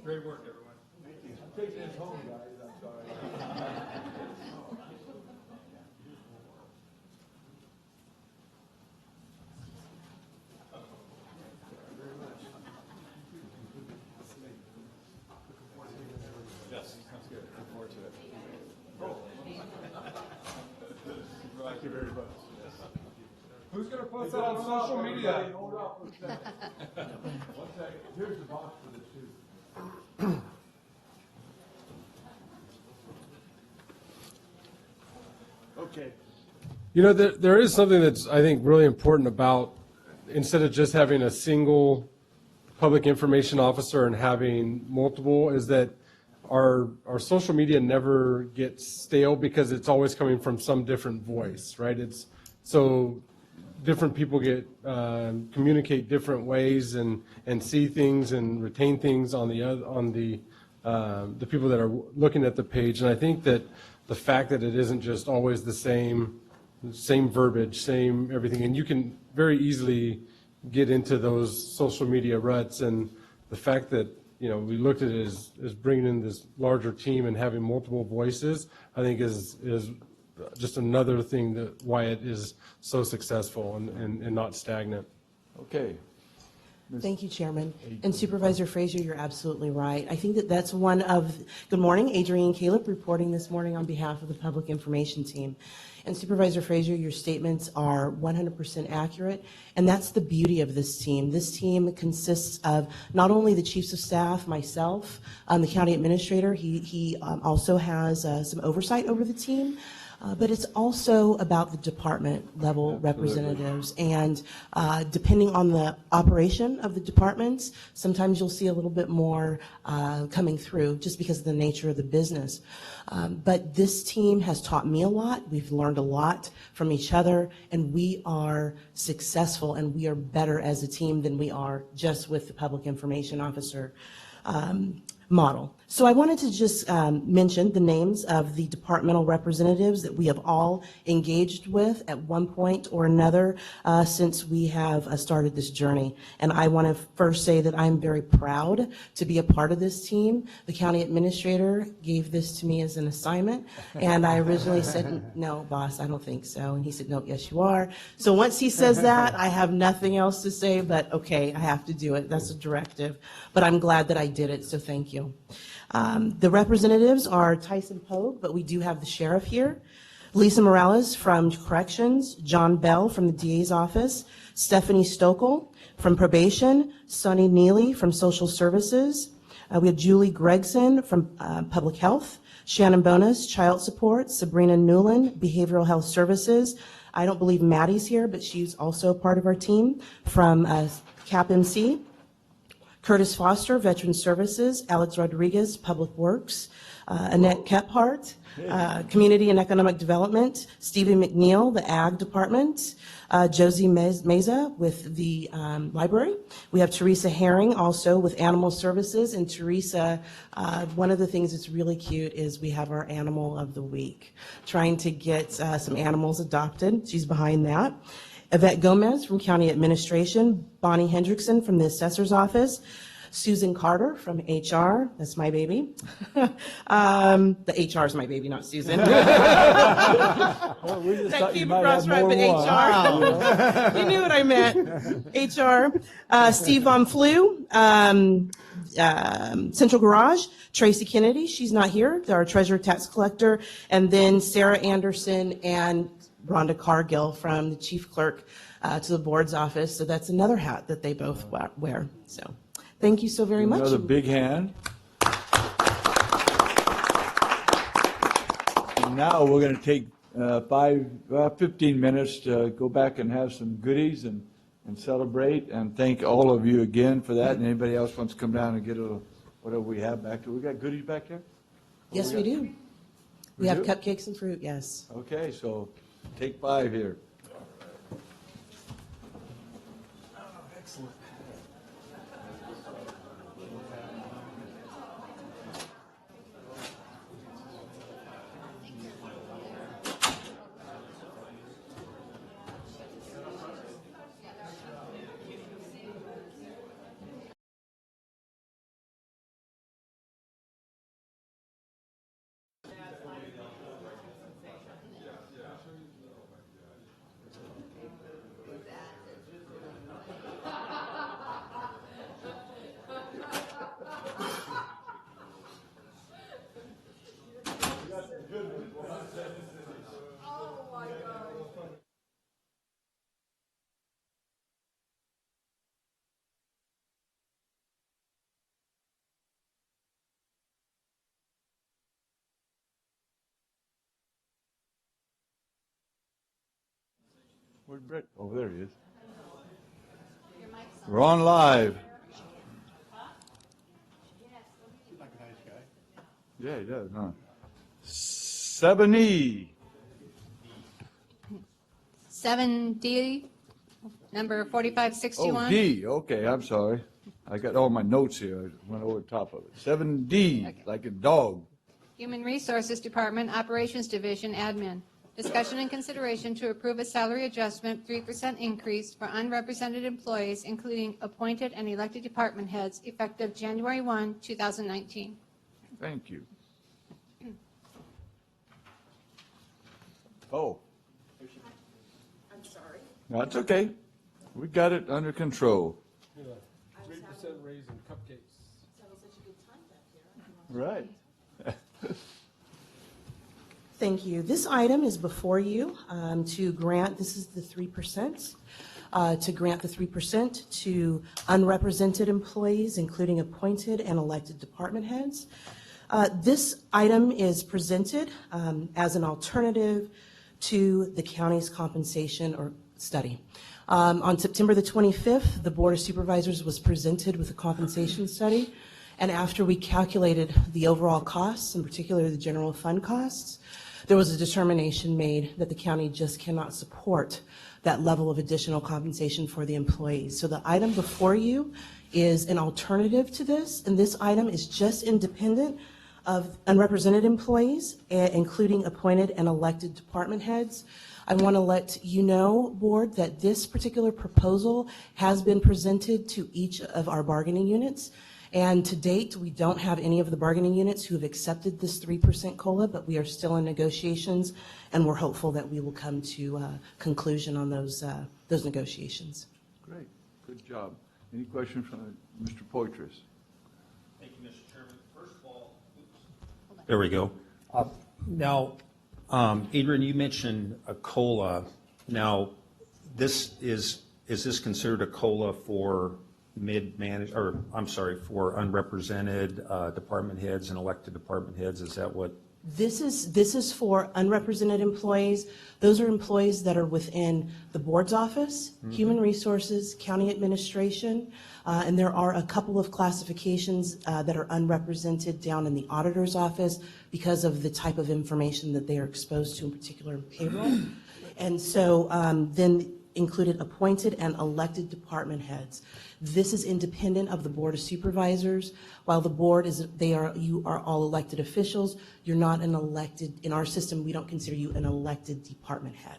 Great work, everyone. Thank you. I'm taking this home, guys. I'm sorry. Yes, sounds good. Look forward to it. Thank you very much. Who's going to post that on social media? Hold on for a second. 1 second. Here's the box for this too. Okay. You know, there is something that's, I think, really important about, instead of just having a single public information officer and having multiple, is that our social media never gets stale because it's always coming from some different voice, right? It's so different people get communicate different ways and see things and retain things on the people that are looking at the page. And I think that the fact that it isn't just always the same verbiage, same everything, and you can very easily get into those social media ruts. And the fact that, you know, we looked at it as bringing in this larger team and having multiple voices, I think is just another thing that why it is so successful and not stagnant. Okay. Thank you, Chairman. And Supervisor Frazier, you're absolutely right. I think that that's one of, good morning, Adrienne Caleb reporting this morning on behalf of the Public Information Team. And Supervisor Frazier, your statements are 100% accurate, and that's the beauty of this team. This team consists of not only the chiefs of staff, myself, the county administrator, he also has some oversight over the team, but it's also about the department level representatives. And depending on the operation of the departments, sometimes you'll see a little bit more coming through just because of the nature of the business. But this team has taught me a lot. We've learned a lot from each other, and we are successful and we are better as a team than we are just with the public information officer model. So I wanted to just mention the names of the departmental representatives that we have all engaged with at one point or another since we have started this journey. And I want to first say that I'm very proud to be a part of this team. The county administrator gave this to me as an assignment, and I originally said, no, boss, I don't think so. And he said, no, yes, you are. So once he says that, I have nothing else to say, but okay, I have to do it. That's a directive. But I'm glad that I did it, so thank you. The representatives are Tyson Pogue, but we do have the sheriff here, Lisa Morales from Corrections, John Bell from the DA's office, Stephanie Stokel from Probation, Sonny Neely from Social Services. We have Julie Gregson from Public Health, Shannon Bonas, Child Support, Sabrina Newland, Behavioral Health Services. I don't believe Maddie's here, but she's also part of our team from CAP MC. Curtis Foster, Veteran Services, Alex Rodriguez, Public Works, Annette Kephart, Community and Economic Development, Stephen McNeil, the Ag Department, Josie Meza with the Library. We have Teresa Herring also with Animal Services, and Teresa, one of the things that's really cute is we have our Animal of the Week, trying to get some animals adopted. She's behind that. Yvette Gomez from County Administration, Bonnie Hendrickson from the Assessor's Office, Susan Carter from HR, that's my baby. The HR is my baby, not Susan. Well, we just That thought you came might across have right, more but than one. HR. You knew what I meant. HR, Steve Von Flew, Central Garage, Tracy Kennedy, she's not here, our treasurer tax collector, and then Sarah Anderson and Rhonda Cargill from the chief clerk to the board's office. So that's another hat that they both wear. So thank you so very much. Another big hand. And now we're going to take 15 minutes to go back and have some goodies and celebrate, and thank all of you again for that. And anybody else wants to come down and get a little, whatever we have back there. We got goodies back there? Yes, we do. We have cupcakes and fruit, yes. Okay, so take 5 here. Where's Brett? Oh, there he is. We're on live. Yeah, he does, huh? 7E. 7D, number 4561. Oh, D, okay, I'm sorry. I got all my notes here. I went over the top of it. 7D, like a dog. Human Resources Department, Operations Division, Admin. Discussion and consideration to approve a salary adjustment 3% increase for unrepresented employees, including appointed and elected department heads, effective January 1, 2019. Thank you. Oh. I'm sorry. That's okay. We got it under control. 3% raise in cupcakes. Right. Thank you. This item is before you to grant, this is the 3%, to grant the 3% to unrepresented employees, including appointed and elected department heads. This item is presented as an alternative to the county's compensation or study. On September the 25th, the Board of Supervisors was presented with a compensation study, and after we calculated the overall costs, in particular the general fund costs, there was a determination made that the county just cannot support that level of additional compensation for the employees. So the item before you is an alternative to this, and this item is just independent of unrepresented employees, including appointed and elected department heads. I want to let you know, Board, that this particular proposal has been presented to each of our bargaining units. And to date, we don't have any of the bargaining units who have accepted this 3% COLA, but we are still in negotiations, and we're hopeful that we will come to a conclusion on those negotiations. Great. Good job. Any questions from Mr. Poitras? Thank you, Mr. Chairman. First of all, there we go. Now, Adrian, you mentioned a COLA. Now, is this considered a COLA for for unrepresented department heads and elected department heads? Is that what This is for unrepresented employees. Those are employees that are within the board's office, human resources, county administration, and there are a couple of classifications that are unrepresented down in the auditor's office because of the type of information that they are exposed to, in particular in payroll. And so then included appointed and elected department heads. This is independent of the Board of Supervisors. While the board you are all elected officials, you're not an elected, in our system, we don't consider you an elected department head.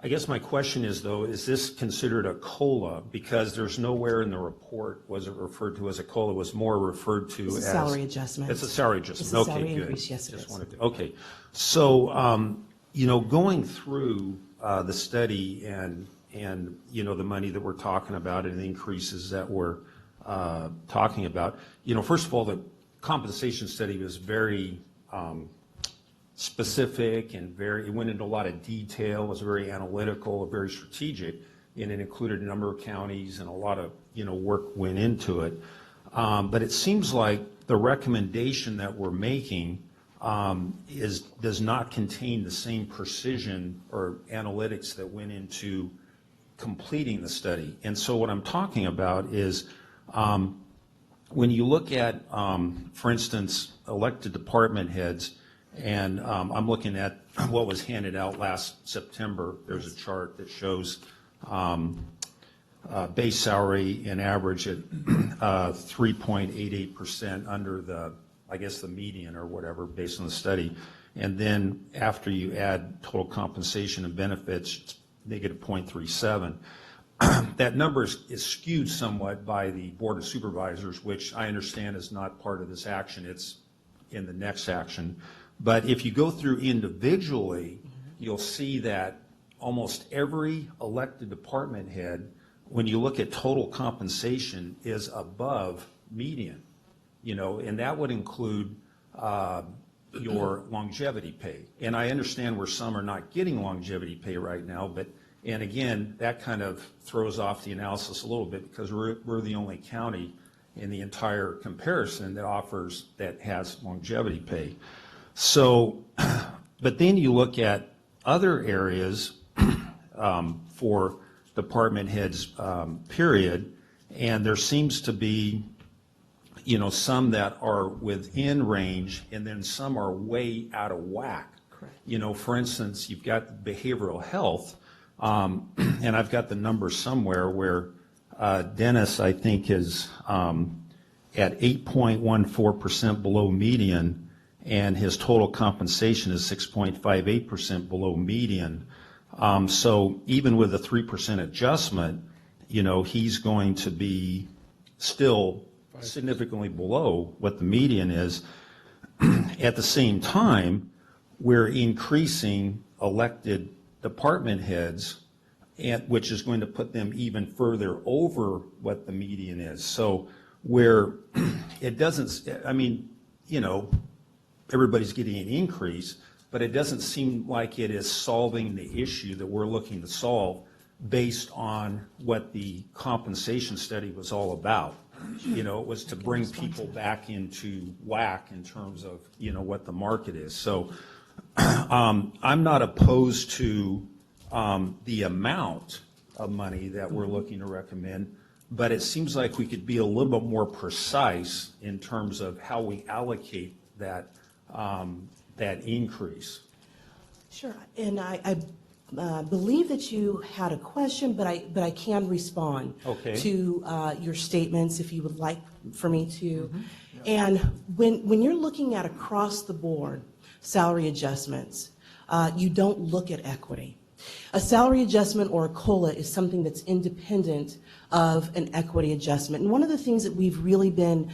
I guess my question is, though, is this considered a COLA? Because there's nowhere in the report was it referred to as a COLA, it was more referred to as... It's a salary adjustment. It's a salary adjustment. It's a salary Okay, good. increase, yes, it is. Okay. So, going through the study and the money that we're talking about and the increases that we're talking about, first of all, the compensation study was very specific and it went into a lot of detail, was very analytical, very strategic, and it included a number of counties and a lot of, work went into it. But it seems like the recommendation that we're making does not contain the same precision or analytics that went into completing the study. And so what I'm talking about is when you look at, for instance, elected department heads, and I'm looking at what was handed out last September. There's a chart that shows base salary and average at 3.88% under the median or whatever based on the study. And then after you add total compensation and benefits, it's negative 0.37. That number is skewed somewhat by the Board of Supervisors, which I understand is not part of this action. It's in the next action. But if you go through individually, you'll see that almost every elected department head, when you look at total compensation, is above median. And that would include your longevity pay. And I understand where some are not getting longevity pay right now, and again, that kind of throws off the analysis a little bit because we're the only county in the entire comparison that has longevity pay. So, but then you look at other areas for department heads, period, and there seems to be some that are within range, and then some are way out of whack. Correct. For instance, you've got behavioral health, and I've got the number somewhere where Dennis, I think, is at 8.14% below median, and his total compensation is 6.58% below median. So even with a 3% adjustment, he's going to be still significantly below what the median is. At the same time, we're increasing elected department heads, which is going to put them even further over what the median is. So where it doesn't, everybody's getting an increase, but it doesn't seem like it is solving the issue that we're looking to solve based on what the compensation study was all about. It was to bring people back into whack in terms of, what the market is. So I'm not opposed to the amount of money that we're looking to recommend, but it seems like we could be a little bit more precise in terms of how we allocate that increase. Sure, and I believe that you had a question, but I can respond to your statements if you would like for me to. Mm-hmm. And when you're looking at across the board salary adjustments, you don't look at equity. A salary adjustment or a COLA is something that's independent of an equity adjustment. And one of the things that we've really been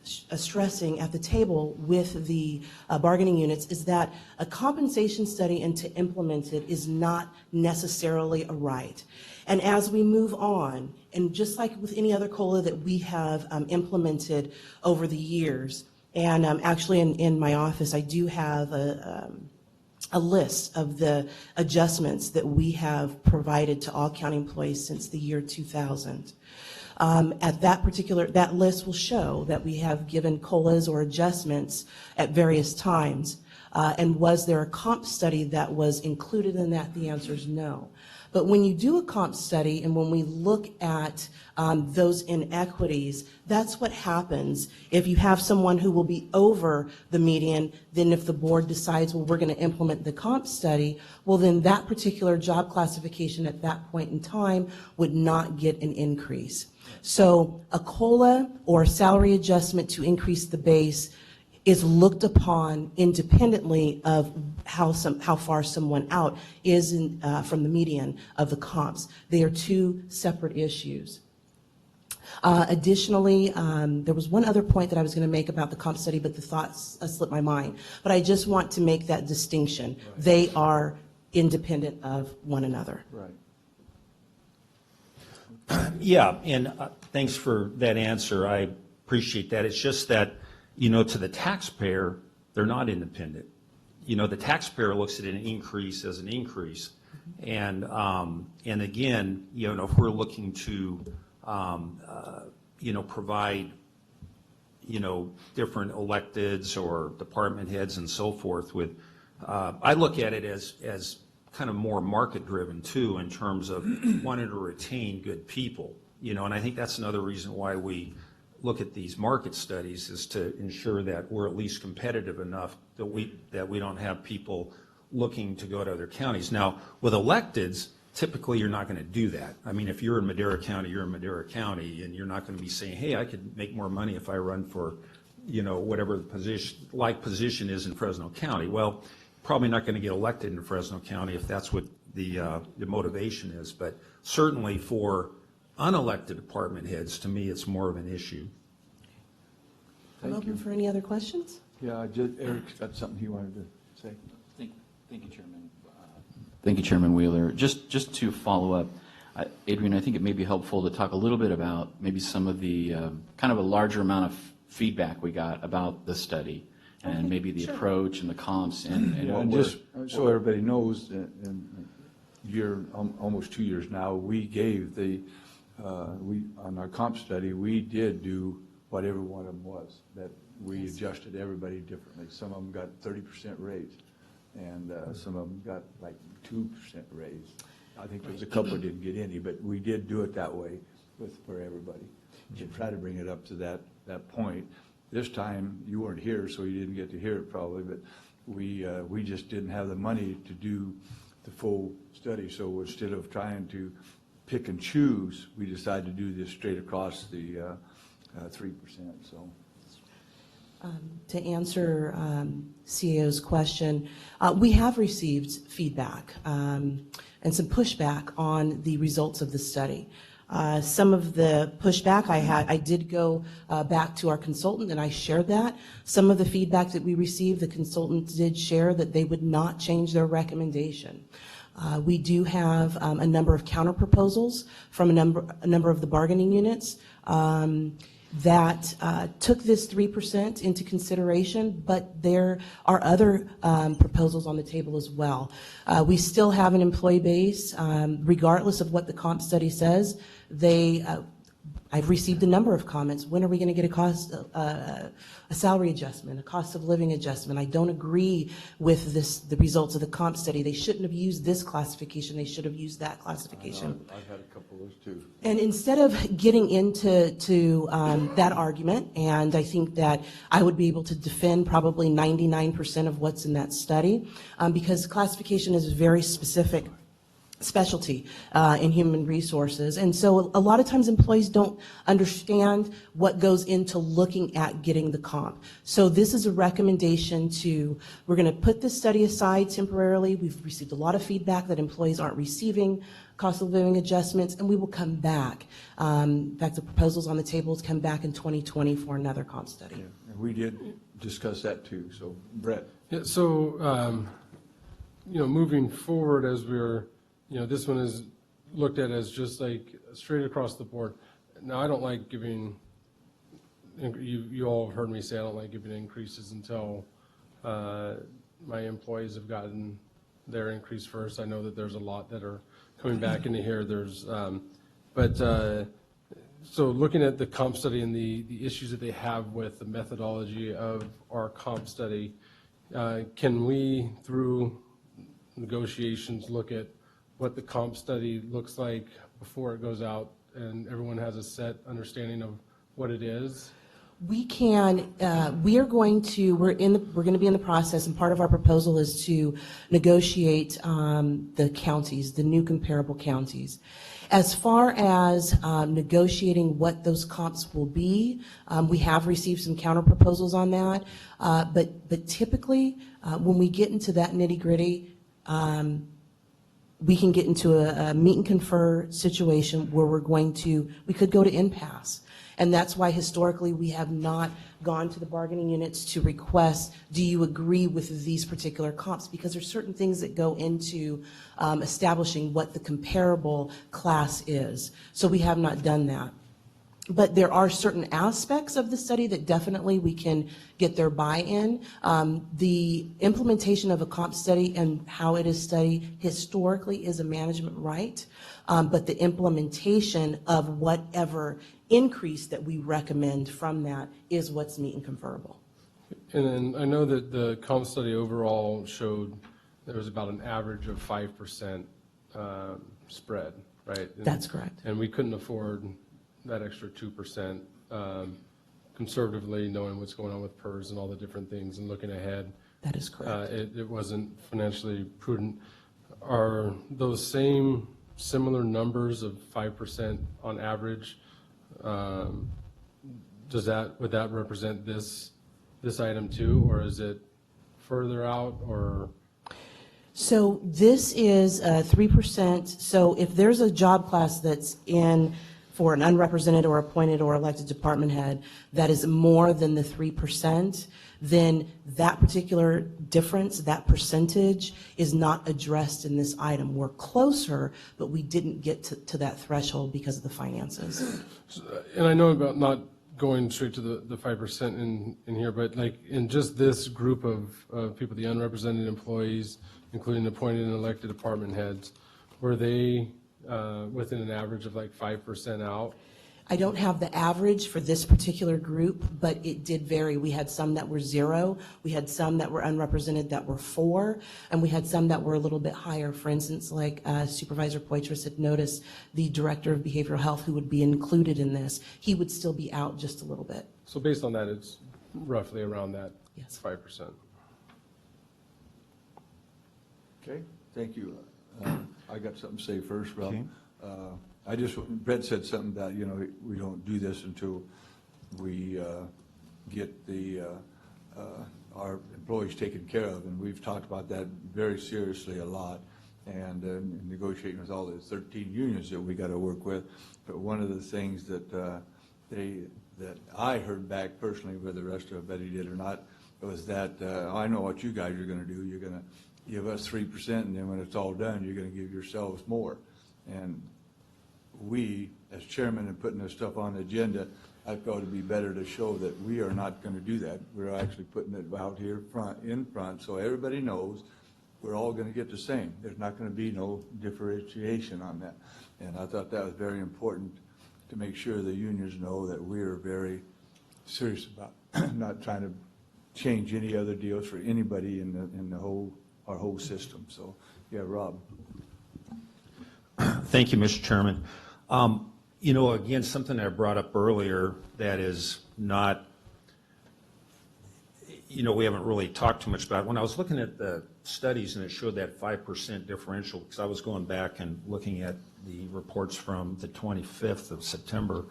stressing at the table with the bargaining units is that a compensation study and to implement it is not necessarily a right. And as we move on, and just like with any other COLA that we have implemented over the years, and actually in my office I do have a list of the adjustments that we have provided to all county employees since the year 2000. At that list will show that we have given COLAs or adjustments at various times. And was there a comp study that was included in that? The answer is no. But when you do a comp study and when we look at those inequities, that's what happens. If you have someone who will be over the median, then if the board decides, well, we're going to implement the comp study, well, then that particular job classification at that point in time would not get an increase. So a COLA or salary adjustment to increase the base is looked upon independently of how far someone out is from the median of the comps. They are two separate issues. Additionally, there was one other point that I was going to make about the comp study, but the thought slipped my mind. But I just want to make that distinction. Right. They are independent of one another. Right. Yeah, and thanks for that answer. I appreciate that. It's just that, to the taxpayer, they're not independent. The taxpayer looks at an increase as an increase. And again, if we're looking to, provide, different electeds or department heads and so forth with, I look at it as kind of more market-driven too, in terms of wanting to retain good people, and I think that's another reason why we look at these market studies, is to ensure that we're at least competitive enough that we don't have people looking to go to other counties. Now, with electeds, typically you're not going to do that. I mean, if you're in Madera County, you're in Madera County, and you're not going to be saying, hey, I could make more money if I run for, whatever the position is in Fresno County. Well, probably not going to get elected in Fresno County if that's what the motivation is. But certainly for unelected department heads, to me, it's more of an issue. I'm open for any other questions. Yeah, Eric's got something he wanted to say. Thank you, Chairman. Thank you, Chairman Wheeler. Just to follow up, Adrian, I think it may be helpful to talk a little bit about maybe some of the kind of a larger amount of feedback we got about the study, and maybe the approach and the comps and just so everybody knows, almost 2 years now, we gave on our comp study, we did do what every one of them was, that we adjusted everybody differently. Some of them got 30% raise, and some of them got like 2% raise. I think there was a couple that didn't get any, but we did do it that way for everybody to try to bring it up to that point. This time, you weren't here, so you didn't get to hear it probably, but we just didn't have the money to do the full study. So instead of trying to pick and choose, we decided to do this straight across the 3%. So. To answer CAO's question, we have received feedback and some pushback on the results of the study. Some of the pushback I did go back to our consultant and I shared that. Some of the feedback that we received, the consultant did share that they would not change their recommendation. We do have a number of counter proposals from a number of the bargaining units that took this 3% into consideration, but there are other proposals on the table as well. We still have an employee base, regardless of what the comp study says. I've received a number of comments. When are we going to get a salary adjustment, a cost of living adjustment? I don't agree with the results of the comp study. They shouldn't have used this classification. They should have used that classification. I've had a couple of those too. And instead of getting into that argument, and I think that I would be able to defend probably 99% of what's in that study, because classification is very specific specialty in human resources. And so a lot of times employees don't understand what goes into looking at getting the comp. So this is a recommendation we're going to put this study aside temporarily. We've received a lot of feedback that employees aren't receiving cost of living adjustments, and we will come back. In fact, the proposals on the table come back in 2020 for another comp study. Yeah, and we did discuss that too. So Brett. Yeah, so, moving forward as we're this one is looked at as just like straight across the board. Now, I don't like giving, you all have heard me say I don't like giving increases until my employees have gotten their increase first. I know that there's a lot that are coming back into here. But So looking at the comp study and the issues that they have with the methodology of our comp study, can we, through negotiations, look at what the comp study looks like before it goes out and everyone has a set understanding of what it is? We can, we're going to be in the process, and part of our proposal is to negotiate the counties, the new comparable counties. As far as negotiating what those comps will be, we have received some counter proposals on that, but typically, when we get into that nitty-gritty, we can get into a meet and confer situation where we could go to impasse. And that's why historically we have not gone to the bargaining units to request, do you agree with these particular comps? Because there's certain things that go into establishing what the comparable class is. So we have not done that. But there are certain aspects of the study that definitely we can get their buy-in. The implementation of a comp study and how it is studied historically is a management right, but the implementation of whatever increase that we recommend from that is what's meet and conferable. And then I know that the comp study overall showed there was about an average of 5% spread, right? That's correct. And we couldn't afford that extra 2%, conservatively knowing what's going on with PERS and all the different things and looking ahead. That is correct. It wasn't financially prudent. Are those similar numbers of 5% on average, would that represent this item too, or is it further out, or? So this is 3%. So if there's a job class that's in for an unrepresented or appointed or elected department head that is more than the 3%, then that particular difference, that percentage, is not addressed in this item. We're closer, but we didn't get to that threshold because of the finances. And I know about not going straight to the 5% in here, but like in just this group of people, the unrepresented employees, including appointed and elected department heads, were they within an average of like 5% out? I don't have the average for this particular group, but it did vary. We had some that were 0, we had some that were unrepresented that were 4, and we had some that were a little bit higher. For instance, like Supervisor Poitras had noticed, the Director of Behavioral Health, who would be included in this, he would still be out just a little bit. So based on that, it's roughly around that Yes. 5%. Okay, thank you. I got something to say first, Rob. Okay. Brett said something about, we don't do this until we get our employees taken care of, and we've talked about that very seriously a lot, and negotiating with all the 13 unions that we got to work with. But one of the things that I heard back personally, whether the rest of Betty did or not, was that I know what you guys are going to do. You're going to give us 3%, and then when it's all done, you're going to give yourselves more. And we, as chairman and putting this stuff on the agenda, I thought it'd be better to show that we are not going to do that. We're actually putting it out here in front, so everybody knows we're all going to get the same. There's not going to be no differentiation on that. And I thought that was very important to make sure the unions know that we're very serious about not trying to change any other deals for anybody in our whole system. So, yeah, Rob. Thank you, Mr. Chairman. Again, something I brought up earlier that is not, we haven't really talked too much about. When I was looking at the studies and it showed that 5% differential, because I was going back and looking at the reports from the 25th of September,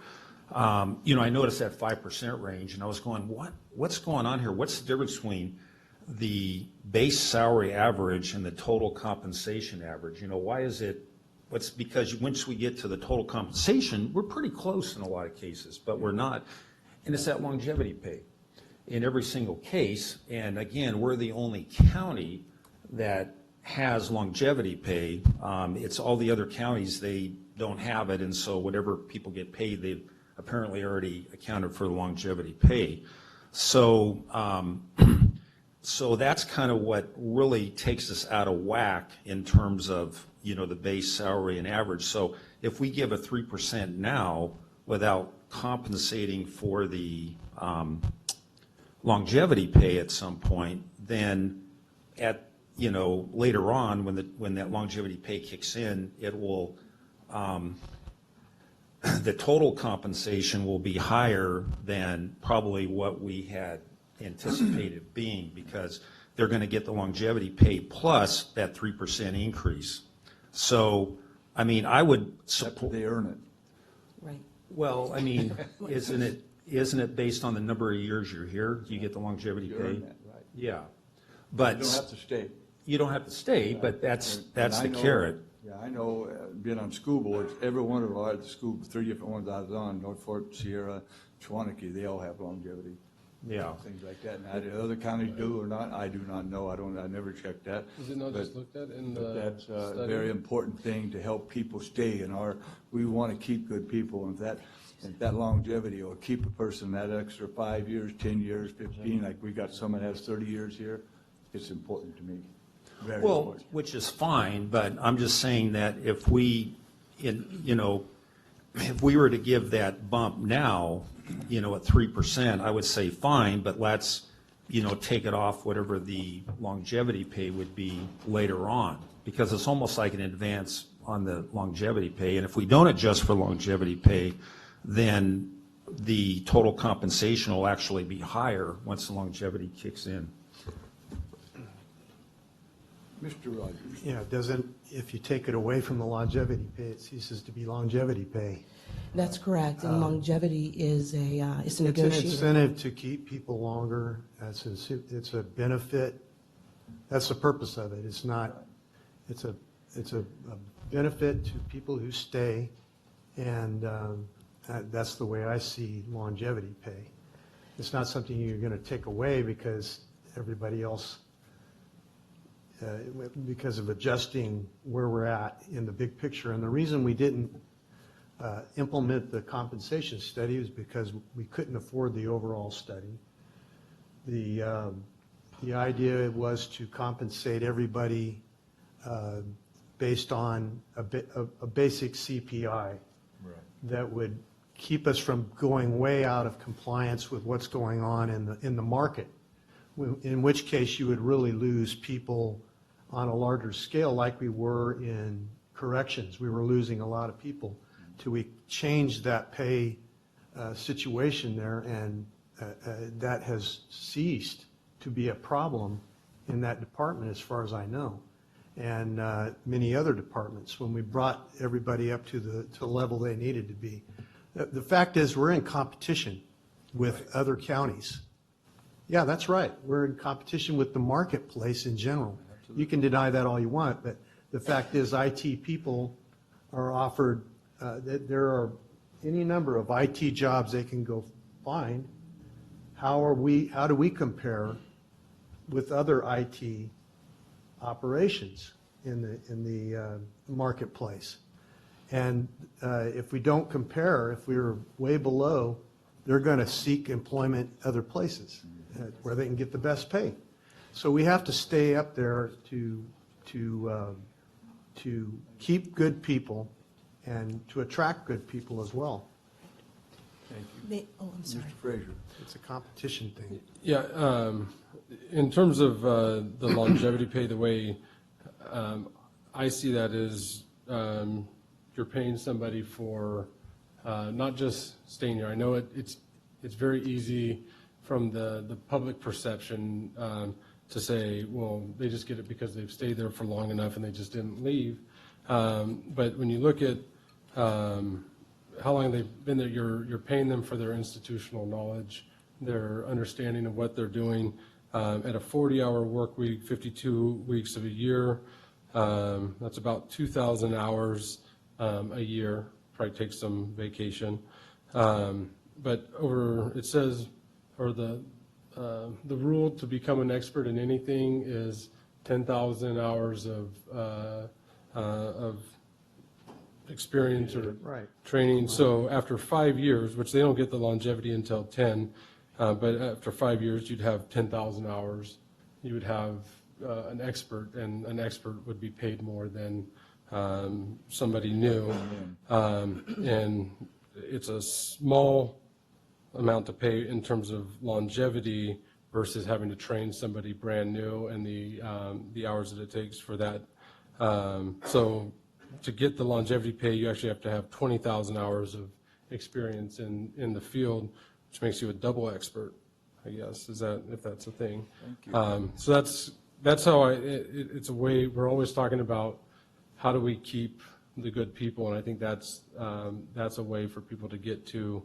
I noticed that 5% range, and I was going, what's going on here? What's the difference between the base salary average and the total compensation average? Why is it? Because once we get to the total compensation, we're pretty close in a lot of cases, but we're not. And it's that longevity pay in every single case. And again, we're the only county that has longevity pay. It's all the other counties, they don't have it. And so whatever people get paid, they've apparently already accounted for the longevity pay. So, so that's kind of what really takes us out of whack in terms of, the base salary and average. So if we give a 3% now, without compensating for the longevity pay at some point, then later on, when that longevity pay kicks in, it will, the total compensation will be higher than probably what we had anticipated being, because they're going to get the longevity pay plus that 3% increase. So, I mean, I would support. They earn it. Right. Well, I mean, isn't it based on the number of years you're here, you get the longevity You pay? earn that, right. Yeah. But. You don't have to stay. You don't have to stay, but that's the carrot. Yeah, I know, being on school boards, every one of our, the school, 3 different ones I was on, North Fork, Sierra, Chwanakee, they all have longevity. Yeah. Things like that. Now, do other counties do or not, I do not know. I never checked that. Is it not But- just looked at in but the that's a study? very important thing to help people stay in we want to keep good people, and if that longevity will keep a person that extra 5 years, 10 years, 15, like we got someone that has 30 years here, it's important to me. Very Well, important. which is fine, but I'm just saying that if we were to give that bump now, at 3%, I would say fine, but let's, take it off whatever the longevity pay would be later on, because it's almost like an advance on the longevity pay. And if we don't adjust for longevity pay, then the total compensation will actually be higher once the longevity kicks in. Mr. Rogers. Yeah, if you take it away from the longevity pay, it ceases to be longevity pay. That's correct, and longevity is it's a It's an negotiated. incentive to keep people longer. It's a benefit. That's the purpose of it. It's not, it's a benefit to people who stay, and that's the way I see longevity pay. It's not something you're going to take away because everybody else, because of adjusting where we're at in the big picture. And the reason we didn't implement the compensation study is because we couldn't afford the overall study. The idea was to compensate everybody based on a basic CPI that would keep us from going way out of compliance with what's going on in the market, in which case you would really lose people on a larger scale like we were in corrections. We were losing a lot of people till we changed that pay situation there, and that has ceased to be a problem in that department as far as I know, and many other departments when we brought everybody up to the level they needed to be. The fact is we're in competition with other counties. Yeah, that's right. We're in competition with the marketplace in general. You can deny that all you want, but the fact is IT people are offered, there are any number of IT jobs they can go find. How do we compare with other IT operations in the marketplace? And if we don't compare, if we're way below, they're going to seek employment other places where they can get the best pay. So we have to stay up there to keep good people and to attract good people as well. Thank you. I'm sorry. Mr. Frazier. It's a competition thing. Yeah, in terms of the longevity pay, the way I see that is you're paying somebody for not just staying here. I know it's very easy from the public perception to say, well, they just get it because they've stayed there for long enough and they just didn't leave. But when you look at how long they've been there, you're paying them for their institutional knowledge, their understanding of what they're doing. At a 40-hour work week, 52 weeks of a year, that's about 2,000 hours a year. Probably take some vacation. But it says, or the rule to become an expert in anything is 10,000 hours of experience or training. So after 5 years, which they don't get the longevity until 10, but after 5 years, you'd have 10,000 hours. You would have an expert, and an expert would be paid more than somebody new. And it's a small amount to pay in terms of longevity versus having to train somebody brand new and the hours that it takes for that. So to get the longevity pay, you actually have to have 20,000 hours of experience in the field, which makes you a double expert, I guess, if that's a thing. So that's how it's a way, we're always talking about how do we keep the good people, and I think that's a way for people to get to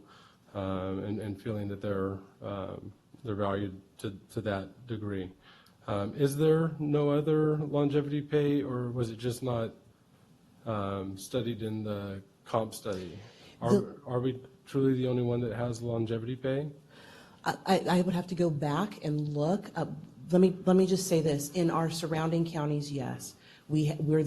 and feeling that they're valued to that degree. Is there no other longevity pay, or was it just not studied in the comp study? Are we truly the only one that has longevity pay? I would have to go back and look. Let me just say this. In our surrounding counties, yes. We're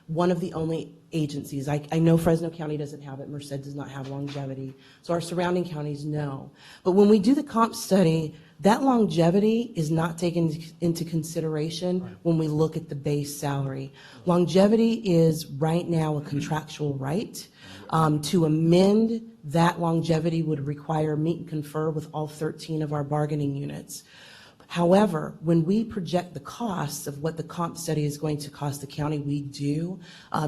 one of the only agencies. I know Fresno County doesn't have it, Merced does not have longevity. So our surrounding counties know. But when we do the comp study, that longevity is not taken into consideration when we look at the base salary. Longevity is right now a contractual right. To amend that longevity would require meet and confer with all 13 of our bargaining units. However, when we project the costs of what the comp study is going to cost the county, we do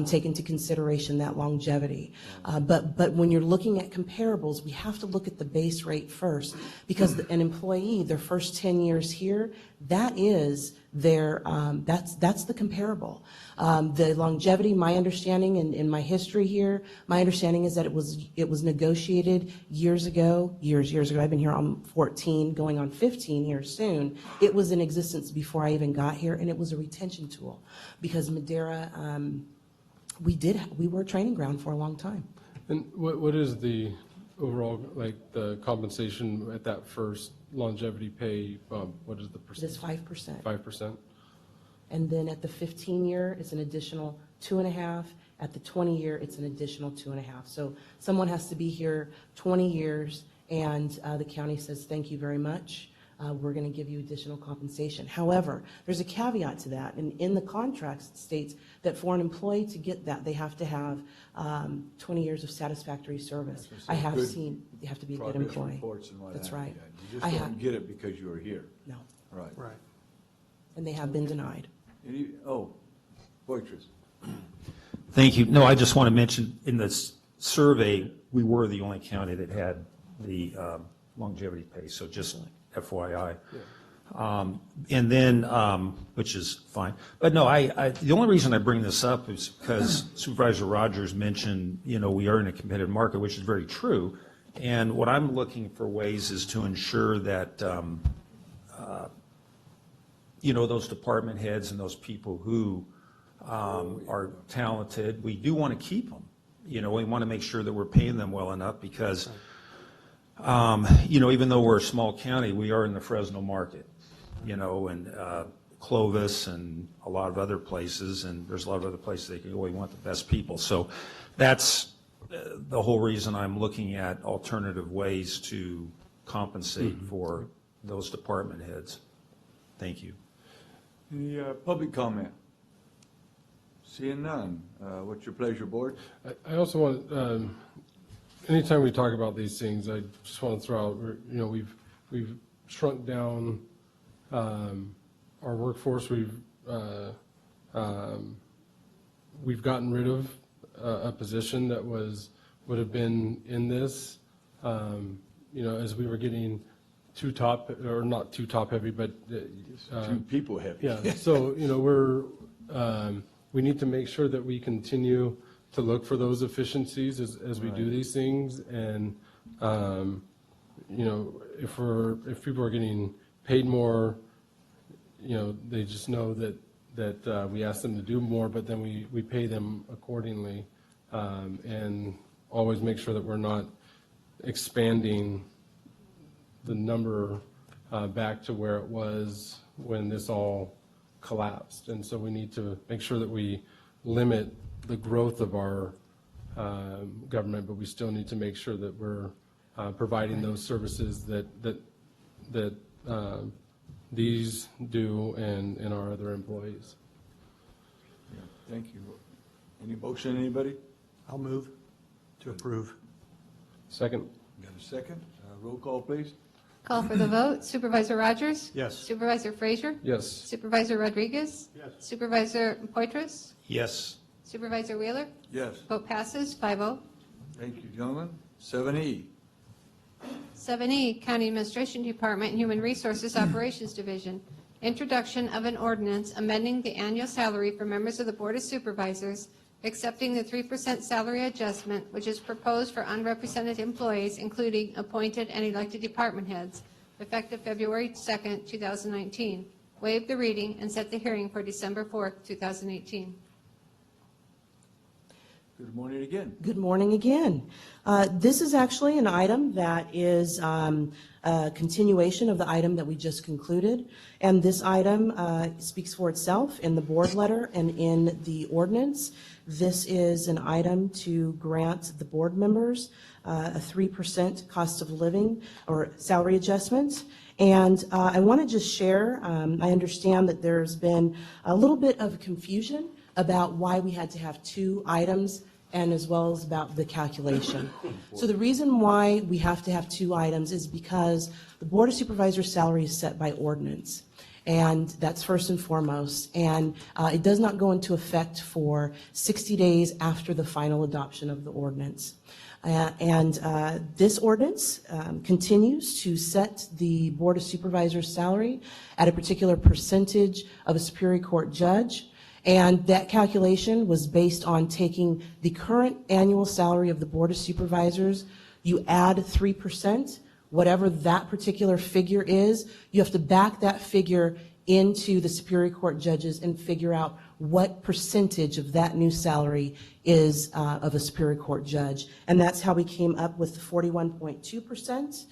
take into consideration that longevity. But when you're looking at comparables, we have to look at the base rate first, because an employee, their first 10 years here, that is that's the comparable. The longevity, my understanding and in my history here, my understanding is that it was negotiated years ago. I've been here on 14, going on 15 years soon. It was in existence before I even got here, and it was a retention tool because Madera, we were a training ground for a long time. And what is the overall, like the compensation at that first longevity pay bump? What is the percent? It's 5%. 5%? And then at the 15-year, it's an additional 2.5. At the 20-year, it's an additional 2.5. So someone has to be here 20 years, and the county says, thank you very much. We're going to give you additional compensation. However, there's a caveat to that. And in the contracts, it states that for an employee to get that, they have to have 20 years of satisfactory service. I have seen you have to be a good employee. That's right. You just don't get it because you were here. No. Right. And they have been denied. Boitress. Thank you. No, I just want to mention, in this survey, we were the only county that had the longevity pay, so just FYI. And then, which is fine. But no, the only reason I bring this up is because Supervisor Rogers mentioned, we are in a competitive market, which is very true. And what I'm looking for ways is to ensure that, those department heads and those people who are talented, we do want to keep them. We want to make sure that we're paying them well enough because, even though we're a small county, we are in the Fresno market, and Clovis and a lot of other places, and there's a lot of other places they can go. We want the best people. So that's the whole reason I'm looking at alternative ways to compensate for those department heads. Thank you. Any public comment? Seeing none. What's your pleasure, board? I also want, anytime we talk about these things, I just want to throw out, we've shrunk down our workforce. We've gotten rid of a position that would have been in this, as we were getting too top, or not too top heavy, but too people heavy. Yeah. So we need to make sure that we continue to look for those efficiencies as we do these things, and if people are getting paid more, they just know that we ask them to do more, but then we pay them accordingly, and always make sure that we're not expanding the number back to where it was when this all collapsed. And so we need to make sure that we limit the growth of our government, but we still need to make sure that we're providing those services that these do and our other employees. Thank you. Any motion, anybody? I'll move to approve. Second. Got a second? Roll call, please. Call for the vote. Supervisor Rogers? Yes. Supervisor Frazier? Yes. Supervisor Rodriguez? Yes. Supervisor Poitras? Yes. Supervisor Wheeler? Yes. Vote passes 5-0. Thank you, gentlemen. 7E. 7E, County Administration Department and Human Resources Operations Division. Introduction of an ordinance amending the annual salary for members of the Board of Supervisors, accepting the 3% salary adjustment, which is proposed for unrepresented employees, including appointed and elected department heads, effective February 2nd, 2019. Waive the reading and set the hearing for December 4th, 2018. Good morning again. Good morning again. This is actually an item that is a continuation of the item that we just concluded. And this item speaks for itself in the board letter and in the ordinance. This is an item to grant the board members a 3% cost of living or salary adjustment. And I want to just share, I understand that there's been a little bit of confusion about why we had to have two items and as well as about the calculation. So the reason why we have to have two items is because the Board of Supervisors' salary is set by ordinance. And that's first and foremost. And it does not go into effect for 60 days after the final adoption of the ordinance. This ordinance continues to set the Board of Supervisors' salary at a particular percentage of a Superior Court judge. And that calculation was based on taking the current annual salary of the Board of Supervisors, you add 3%, whatever that particular figure is, you have to back that figure into the Superior Court judges and figure out what percentage of that new salary is of a Superior Court judge. And that's how we came up with the 41.2%.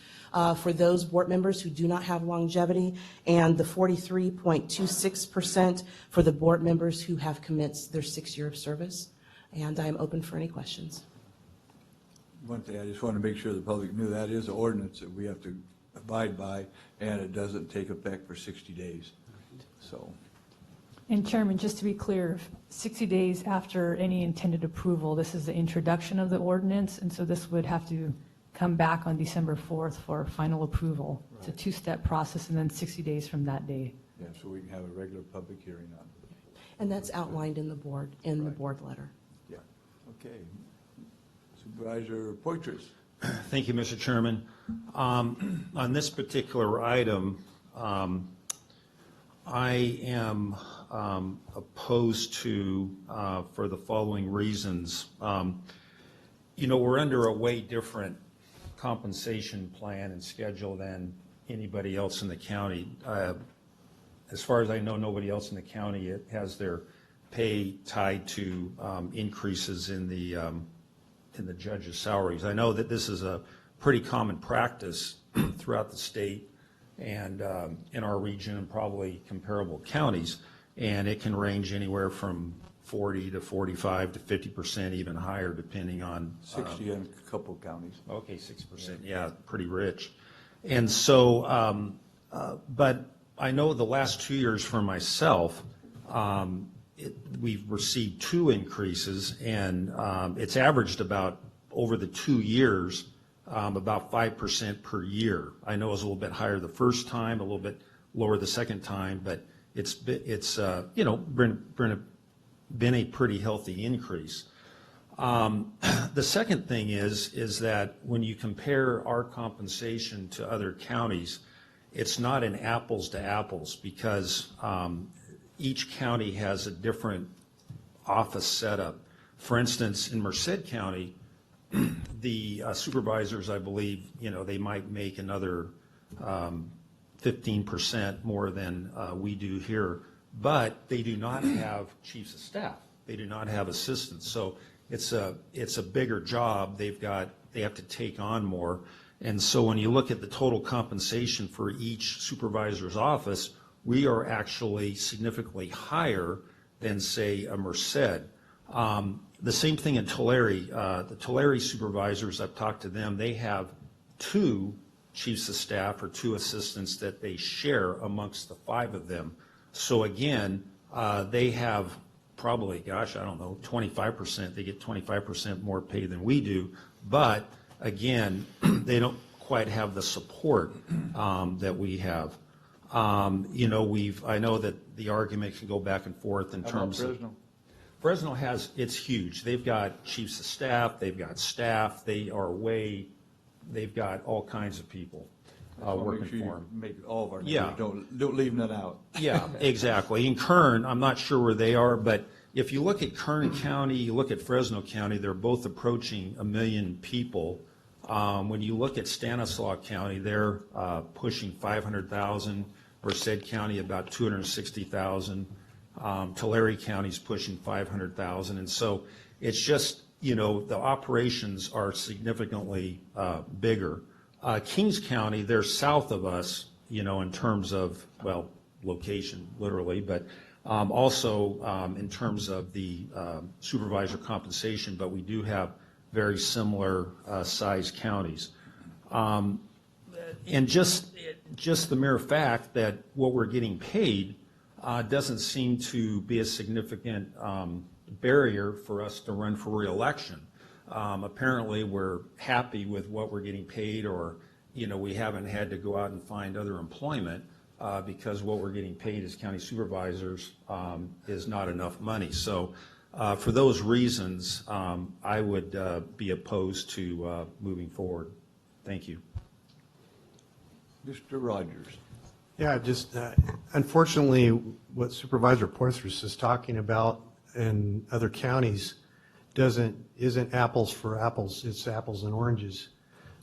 For those board members who do not have longevity, and the 43.26% for the board members who have commenced their 6 year of service. And I am open for any questions. One thing, I just want to make sure the public knew that is an ordinance that we have to abide by, and it doesn't take effect for 60 days. So, And Chairman, just to be clear, 60 days after any intended approval, this is the introduction of the ordinance, and so this would have to come back on December 4th for final approval. It's a two-step process, and then 60 days from that day. yeah, so we can have a regular public hearing on it. And that's outlined in the board letter. Yeah, okay. Supervisor Poitras. Thank you, Mr. Chairman. On this particular item, I am opposed to, for the following reasons. We're under a way different compensation plan and schedule than anybody else in the county. As far as I know, nobody else in the county has their pay tied to increases in the judges' salaries. I know that this is a pretty common practice throughout the state and in our region and probably comparable counties, and it can range anywhere from 40 to 45 to 50%, even higher, depending on 60 in a couple counties. Okay, 6%, yeah, pretty rich. And so, but I know the last 2 years for myself, we've received 2 increases, and it's averaged about, over the 2 years, about 5% per year. I know it was a little bit higher the first time, a little bit lower the second time, but it's been a pretty healthy increase. The second thing is that when you compare our compensation to other counties, it's not an apples to apples, because each county has a different office setup. For instance, in Merced County, the supervisors, I believe, they might make another 15% more than we do here, but they do not have chiefs of staff. They do not have assistants. So it's a bigger job. They have to take on more. And so when you look at the total compensation for each supervisor's office, we are actually significantly higher than, say, a Merced. The same thing in Tulare. The Tulare supervisors, I've talked to them, they have 2 chiefs of staff or 2 assistants that they share amongst the 5 of them. So again, they have probably, 25%, they get 25% more pay than we do, but again, they don't quite have the support that we have. You know, I know that the argument can go back and forth in How about terms of. Fresno? Fresno it's huge. They've got chiefs of staff, they've got staff, they've got all kinds of people working for them. Make all of our Yeah. neighbors, don't leave none out. Yeah, exactly. In Kern, I'm not sure where they are, but if you look at Kern County, you look at Fresno County, they're both approaching 1 million people. When you look at Stanislaus County, they're pushing 500,000. Merced County about 260,000. Tulare County's pushing 500,000. And so it's just, you know, the operations are significantly bigger. Kings County, they're south of us, you know, in terms of, well, location, literally, but also in terms of the supervisor compensation, but we do have very similar sized counties. And just the mere fact that what we're getting paid doesn't seem to be a significant barrier for us to run for reelection. Apparently, we're happy with what we're getting paid, or, you know, we haven't had to go out and find other employment because what we're getting paid as county supervisors is not enough money. So for those reasons, I would be opposed to moving forward. Thank you. Mr. Rogers. Yeah, just unfortunately, what Supervisor Porthos is talking about in other counties isn't apples for apples, it's apples and oranges.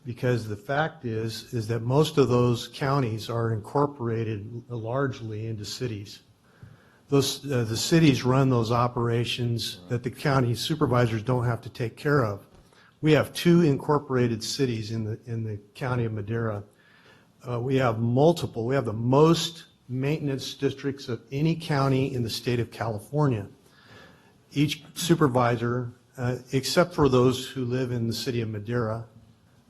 Because the fact is that most of those counties are incorporated largely into cities. The cities run those operations that the county supervisors don't have to take care of. We have 2 incorporated cities in the county of Madera. We have multiple. We have the most maintenance districts of any county in the state of California. Each supervisor, except for those who live in the city of Madera,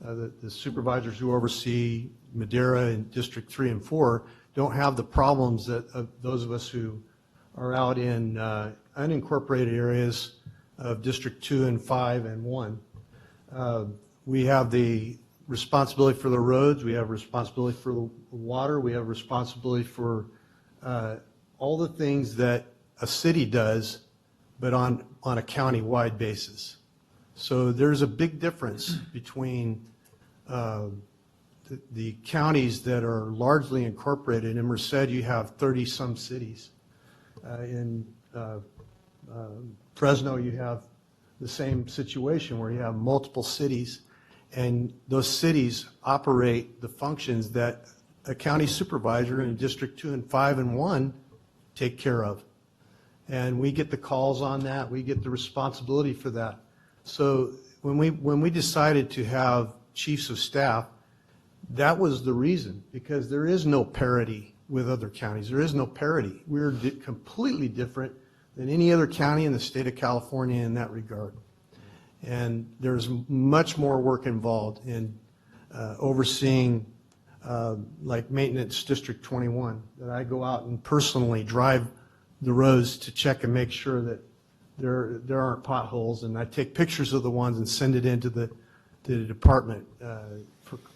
the supervisors who oversee Madera in District 3 and 4 don't have the problems that those of us who are out in unincorporated areas of District 2 and 5 and 1. We have the responsibility for the roads, we have responsibility for the water, we have responsibility for all the things that a city does, but on a county-wide basis. So there's a big difference between the counties that are largely incorporated. In Merced, you have 30-some cities. In Fresno, you have the same situation where you have multiple cities, and those cities operate the functions that a county supervisor in District 2 and 5 and 1 take care of. And we get the calls on that, we get the responsibility for that. So when we decided to have chiefs of staff, that was the reason, because there is no parity with other counties. There is no parity. We're completely different than any other county in the state of California in that regard. And there's much more work involved in overseeing like Maintenance District 21, that I go out and personally drive the roads to check and make sure that there aren't potholes, and I take pictures of the ones and send it into the department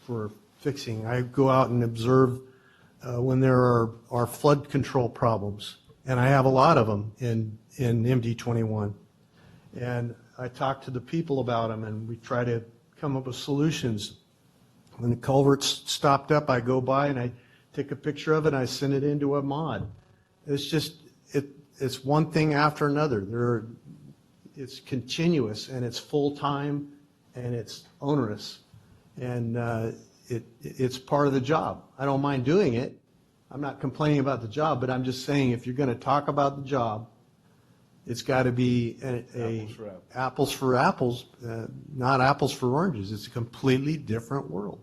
for fixing. I go out and observe when there are flood control problems, and I have a lot of them in MD 21. And I talk to the people about them, and we try to come up with solutions. When the culvert's stopped up, I go by and I take a picture of it and I send it into a mod. It's just, it's one thing after another. It's continuous, and it's full-time, and it's onerous. And it's part of the job. I don't mind doing it. I'm not complaining about the job, but I'm just saying, if you're going to talk about the job, it's got to be apples for apples, not apples for oranges. It's a completely different world.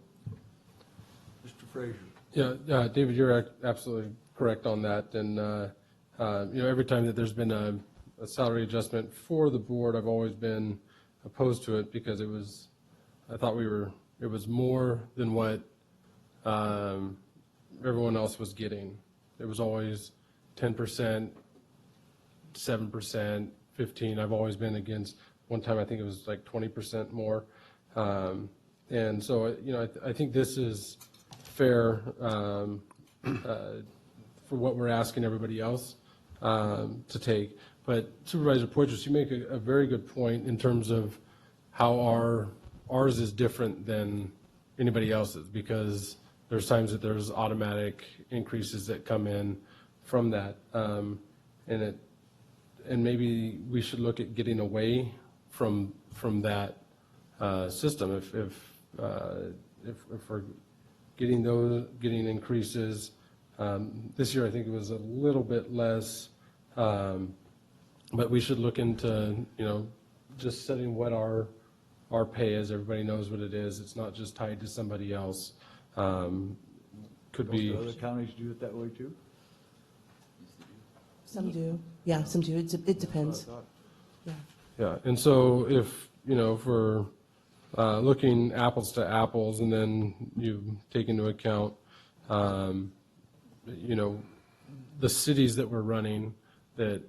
Mr. Frazier. Yeah, David, you're absolutely correct on that. And you know, every time that there's been a salary adjustment for the board, I've always been opposed to it, because I thought it was more than what everyone else was getting. It was always 10%, 7%, 15%. I've always been against. One time I think it was like 20% more. And so, I think this is fair for what we're asking everybody else to take. But Supervisor Poitras, you make a very good point in terms of how ours is different than anybody else's, because there's times that there's automatic increases that come in from that. And maybe we should look at getting away from that system. If we're getting increases, this year I think it was a little bit less, but we should look into, just setting what our pay is. Everybody knows what it is. It's not just tied to somebody else. Could be. Most other counties do it that way too? Some do. Yeah, some do. It depends. Yeah. Yeah, and so if we're looking apples to apples, and then you take into account, the cities that we're running, that,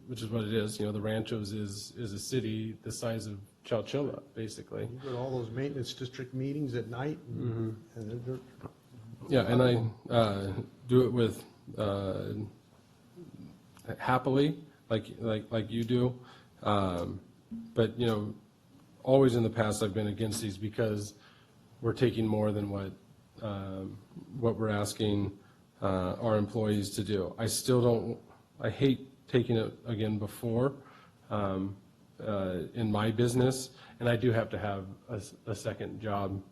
which is what it is, the Ranchos is a city the size of Chowchilla, basically. You go to all those maintenance district meetings at night, and they're Yeah, and I do it with happily, like you do. But always in the past I've been against these because we're taking more than what we're asking our employees to do. I still don't. I hate taking it again before in my business, and I do have to have a second job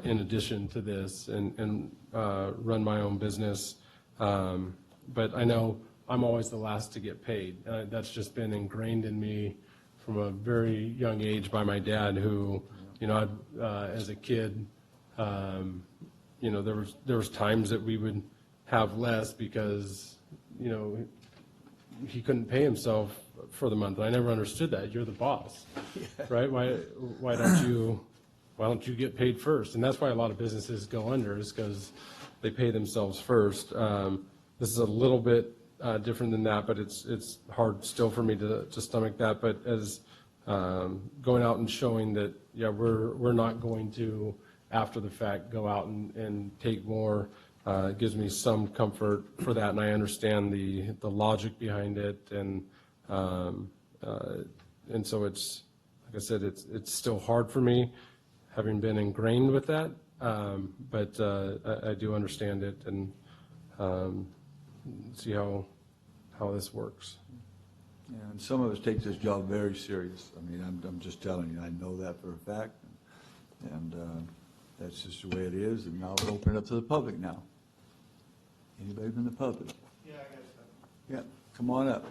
in addition to this, and run my own business. But I know I'm always the last to get paid. That's just been ingrained in me from a very young age by my dad, who, as a kid, there was times that we would have less because, he couldn't pay himself for the month. I never understood that. You're the boss, right? Why don't you get paid first? And that's why a lot of businesses go under, is because they pay themselves first. This is a little bit different than that, but it's hard still for me to stomach that. But as going out and showing that, yeah, we're not going to, after the fact, go out and take more, gives me some comfort for that, and I understand the logic behind it, and so it's, like I said, it's still hard for me, having been ingrained with that, but I do understand it, and see how this works. Yeah, and some of us take this job very serious. I mean, I'm just telling you, I know that for a fact, and that's just the way it is, and now we'll open it up to the public now. Anybody from the public? Yeah, I guess so. Yeah, come on up.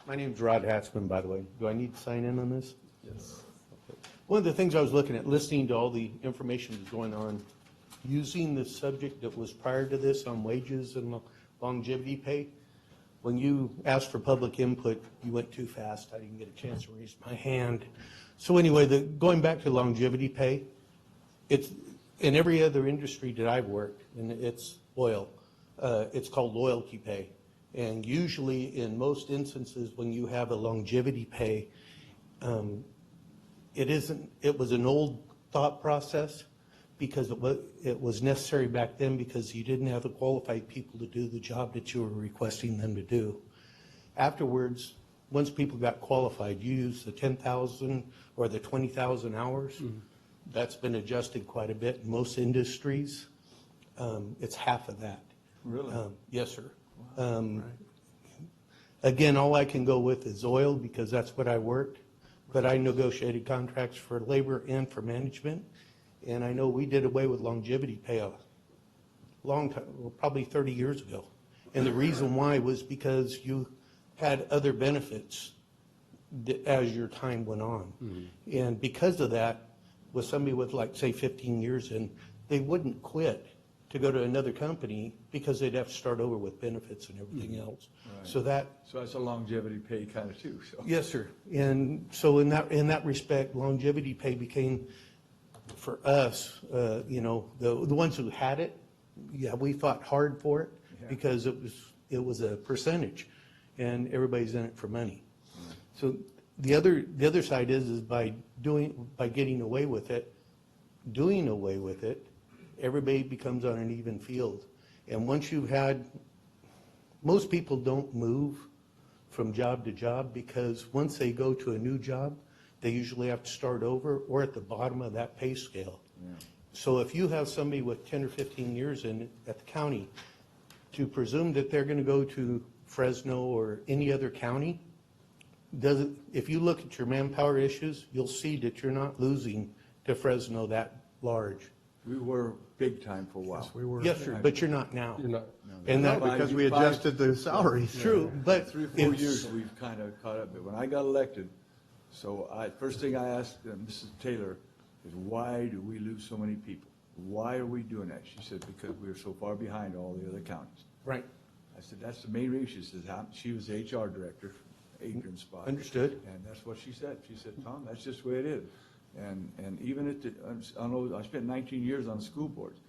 My name's Rod Hatzman, by the way. Do I need to sign in on this? Yes. Okay. One of the things I was looking at, listening to all the information that's going on, using the subject that was prior to this on wages and longevity pay, when you asked for public input, you went too fast. I didn't get a chance to raise my hand. So anyway, going back to longevity pay, it's in every other industry that I've worked, and it's oil, it's called loyalty pay. And usually, in most instances, when you have a longevity pay, it was an old thought process, because it was necessary back then, because you didn't have the qualified people to do the job that you were requesting them to do. Afterwards, once people got qualified, you use the 10,000 or the 20,000 hours. Mm-hmm. That's been adjusted quite a bit in most industries. It's half of that. Really? Yes, sir. Right. Again, all I can go with is oil, because that's what I worked, but I negotiated contracts for labor and for management, and I know we did away with longevity pay a long time, well, probably 30 years ago. And the reason why was because you had other benefits as your time went on. Mm-hmm. And because of that, with somebody with, like, say 15 years in, they wouldn't quit to go to another company, because they'd have to start over with benefits and everything else. Right. So that's a longevity pay kind of too. So. Yes, sir. And so in that respect, longevity pay became, for us, the ones who had it, yeah, we fought hard for it because it was a percentage, and everybody's in it for money. So the other side is by getting away with it, doing away with it, everybody becomes on an even field. And once you've had, most people don't move from job to job because once they go to a new job, they usually have to start over or at the bottom of that pay scale. So if you have somebody with 10 or 15 years at the county, to presume that they're going to go to Fresno or any other county, if you look at your manpower issues, you'll see that you're not losing to Fresno that large. We were big time for a while. Yes, we were. Yes, sir, but you're not now. You're not. And that, Because we adjusted the salaries. true, but 3 or 4 years, we've kind of caught up. But when I got elected, first thing I asked Mrs. Taylor is, why do we lose so many people? Why are we doing that? She said, because we are so far behind all the other counties. Right. I said, that's the main reason. She says, she was the HR director, Adrian's spot. Understood. And that's what she said. She said, Tom, that's just the way it is. And even at I spent 19 years on the school boards.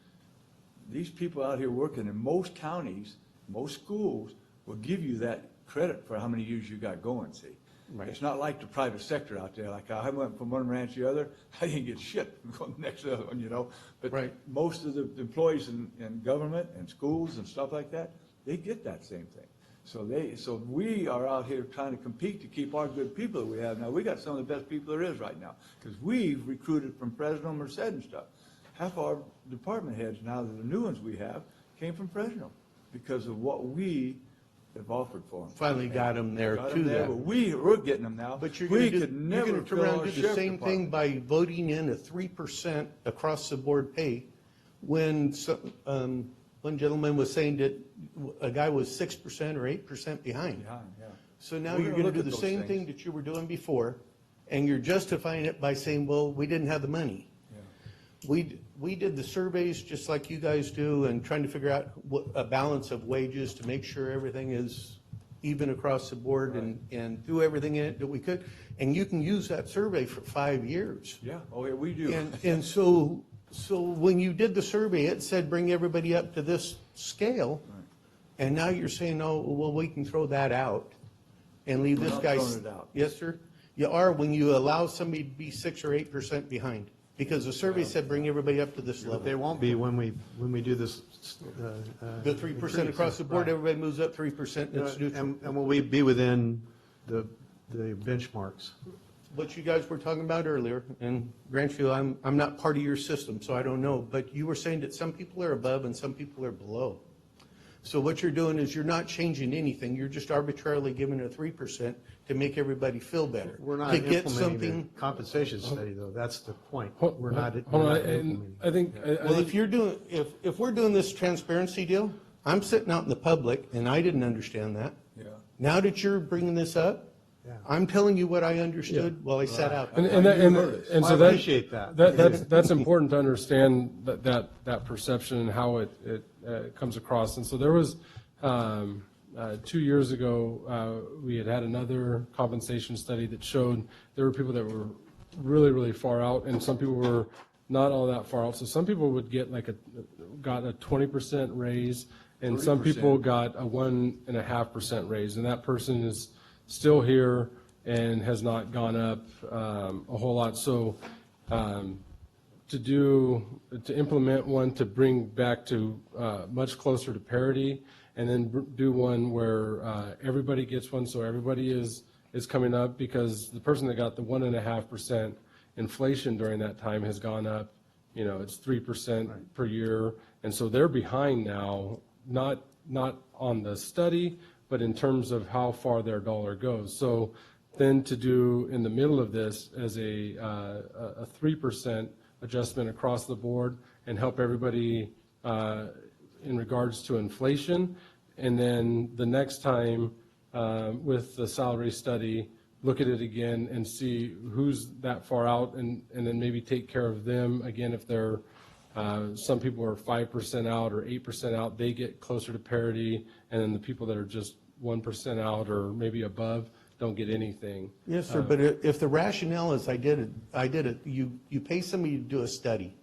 These people out here working in most counties, most schools, will give you that credit for how many years you got going, see. Right. It's not like the private sector out there. Like I went from one ranch to the other, I didn't get shit from the next other one, you know. But Right. most of the employees in government and schools and stuff like that, they get that same thing. So we are out here trying to compete to keep our good people that we have now. We got some of the best people there is right now because we've recruited from Fresno, Merced and stuff. Half our department heads now, the new ones we have, came from Fresno because of what we have offered for them. Finally got them there Got to 'em there, that. but we're getting them now. But you're We going could to never turn around fill our and do the sheriff same thing department. by voting in a 3% across the board pay when one gentleman was saying that a guy was 6% or 8% behind. Yeah. So now We're you're gonna going look to at do the those same things. thing that you were doing before, and you're justifying it by saying, well, we didn't have the money. We did the surveys just like you guys do and trying to figure out a balance of wages to make sure everything is even across the board and do everything in it that we could. And you can use that survey for 5 years. Yeah, oh yeah, we do. And so when you did the survey, it said bring everybody up to this scale. And now you're saying, oh, well, we can throw that out and leave We're this not guy. throwing it out. Yes, sir? You are when you allow somebody to be 6 or 8% behind. Because the survey said bring everybody up to this But they level. won't be when we do this. The 3% across the board, Right. everybody moves up 3%, and it's neutral. And will we be within the benchmarks? What you guys were talking about earlier, and grant you, I'm not part of your system, so I don't know, but you were saying that some people are above and some people are below. So what you're doing is you're not changing anything, you're just arbitrarily giving a 3% to make everybody feel better. We're not To get implementing something. the compensation study, though. That's the point. Hold- We're not hold on, implementing. I think, Well, if you're doing, if we're doing this transparency deal, I'm sitting out in the public, and I didn't understand that. Yeah. Now that you're bringing this up, Yeah. I'm telling you what I understood while I sat out. And I that- and heard it. and Well, so I that- appreciate that. That's important to understand that perception and how it comes across. And so there was, 2 years ago, we had another compensation study that showed there were people that were really, really far out, and some people were not all that far out. So some people would get got a 20% raise, and some 30%. people got a 1.5% raise, and that person is still here and has not gone up a whole lot. So to implement one to bring back to much closer to parity, and then do one where everybody gets one, so everybody is coming up, because the person that got the 1.5% inflation during that time has gone up, it's 3% per year, and so they're behind now, not on the study, but in terms of how far their dollar goes. So then to do in the middle of this as a 3% adjustment across the board and help everybody in regards to inflation, and then the next time with the salary study, look at it again and see who's that far out, and then maybe take care of them again. If they're some people are 5% out or 8% out, they get closer to parity, and then the people that are just 1% out or maybe above don't get anything. Yes, sir, but if the rationale is I did it, you pay somebody to do a study,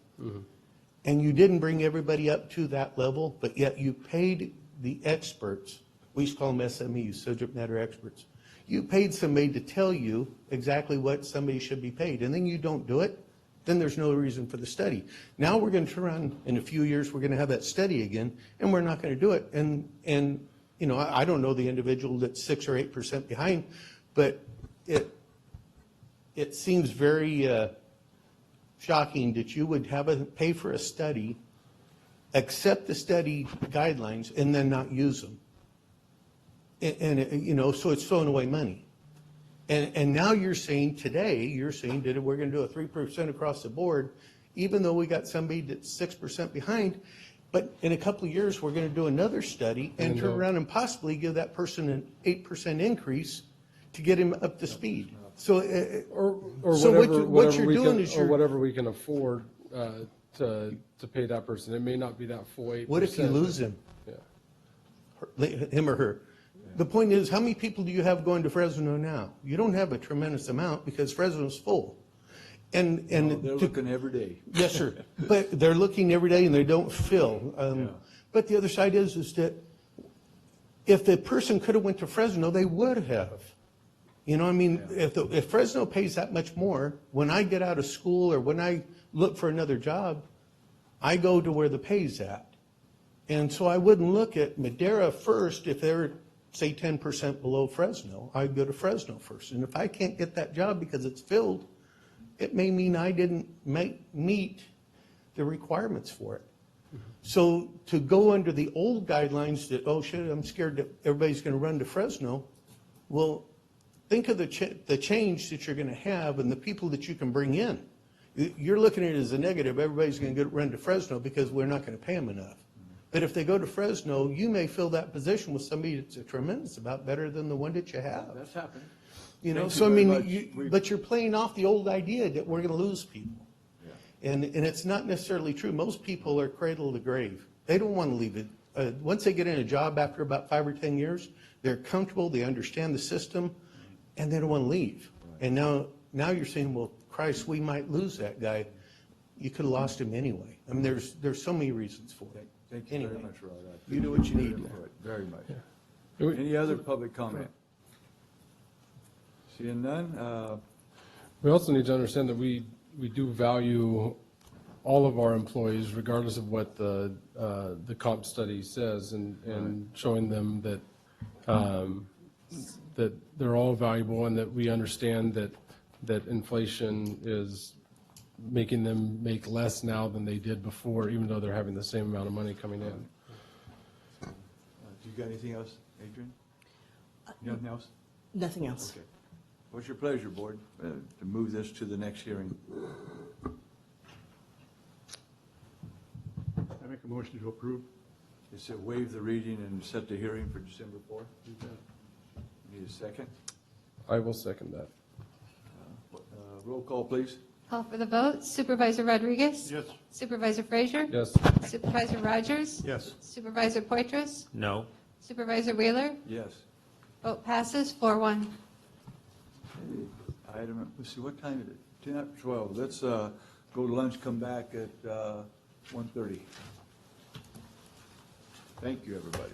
and you didn't bring everybody up to that level, but yet you paid the experts, we used to call them SMEs, subject matter experts. You paid somebody to tell you exactly what somebody should be paid, and then you don't do it, then there's no reason for the study. Now we're going to turn around, in a few years, we're going to have that study again, and we're not going to do it. And you know, I don't know the individual that's 6 or 8% behind, but it seems very shocking that you would pay for a study, accept the study guidelines, and then not use them. And you know, so it's throwing away money. And now you're saying that we're going to do a 3% across the board, even though we got somebody that's 6% behind. But in a couple of years, we're going to do another study and turn around and possibly give that person an 8% increase to get him up to speed. So, what you're doing is or whatever we can afford to pay that person. It may not be that full 8%. What if you lose him? Yeah. Him or her? The point is, how many people do you have going to Fresno now? You don't have a tremendous amount because Fresno's full. And They're looking every day. Yes, sir. But they're looking every day and they don't fill. But the other side is that if the person could have went to Fresno, they would have. You know, I mean, if Fresno pays that much more, when I get out of school or when I look for another job, I go to where the pay's at. And so I wouldn't look at Madera first if they're, say, 10% below Fresno. I'd go to Fresno first. And if I can't get that job because it's filled, it may mean I didn't meet the requirements for it. So to go under the old guidelines that, oh shit, I'm scared that everybody's going to run to Fresno, well, think of the change that you're going to have and the people that you can bring in. You're looking at it as a negative. Everybody's going to run to Fresno because we're not going to pay them enough. But if they go to Fresno, you may fill that position with somebody that's a tremendous amount better than the one that you have. That's happened. You know, so I mean, but you're playing off the old idea that we're going to lose people. Yeah. And it's not necessarily true. Most people are cradle to grave. They don't want to leave it. Once they get in a job after about 5 or 10 years, they're comfortable, they understand the system, and they don't want to leave. Right. And now you're saying, well, Christ, we might lose that guy. You could have lost him anyway. I mean, there's so many reasons for it. Thank you very much, Rod. You do what you need. Very much. Yeah. Any other public comment? Seeing none? We also need to understand that we do value all of our employees, regardless of what the comp study says, and showing them that that they're all valuable and that we understand that inflation is making them make less now than they did before, even though they're having the same amount of money coming in. Do you got anything else, Adrian? Nothing else? Nothing else. Okay. What's your pleasure, Board, to move this to the next hearing? I make a motion to approve. Is it waive the reading and set the hearing for December 4th? Need a second? I will second that. Roll call, please. Call for the vote. Supervisor Rodriguez? Yes. Supervisor Frazier? Yes. Supervisor Rogers? Yes. Supervisor Poitras? No. Supervisor Wheeler? Yes. Vote passes 4-1. Item, let's see, what time is it? 10 after 12. Let's go to lunch, come back at 1:30. Thank you, everybody.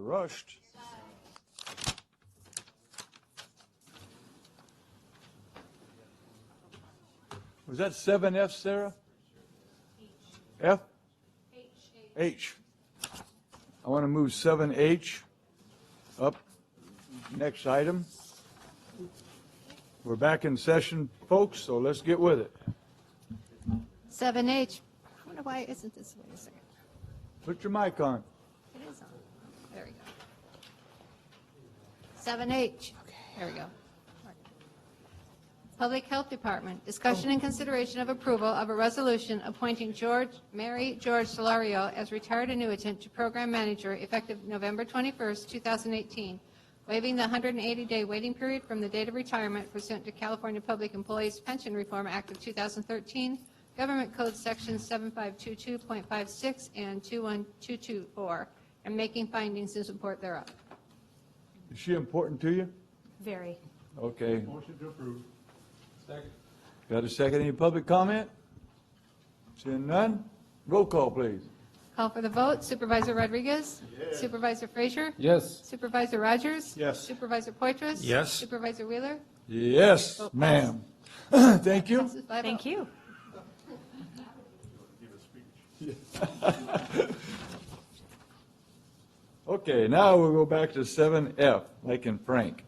rushed. Was that 7F, Sarah? F? H. I want to move 7H up. Next item. We're back in session, folks, so let's get with it. 7H. I wonder why isn't this, wait a second. Put your mic on. It is on. There we go. 7H. There we go. Public Health Department, discussion and consideration of approval of a resolution appointing Mary George Solario as retired annuitant to program manager effective November 21st, 2018, waiving the 180-day waiting period from the date of retirement pursuant to California Public Employees Pension Reform Act of 2013, Government Code Sections 7522.56 and 21224, and making findings in support thereof. Is she important to you? Very. Okay. Motion to approve. Second. Got a second? Any public comment? Seeing none? Roll call, please. Call for the vote. Supervisor Rodriguez? Yes. Supervisor Frazier? Yes. Supervisor Rogers? Yes. Supervisor Poitras? Yes. Supervisor Wheeler? Yes, Vote ma'am. Thank you. Passes 5-0. Thank you. Okay, now we'll go back to 7F, Mike and Frank,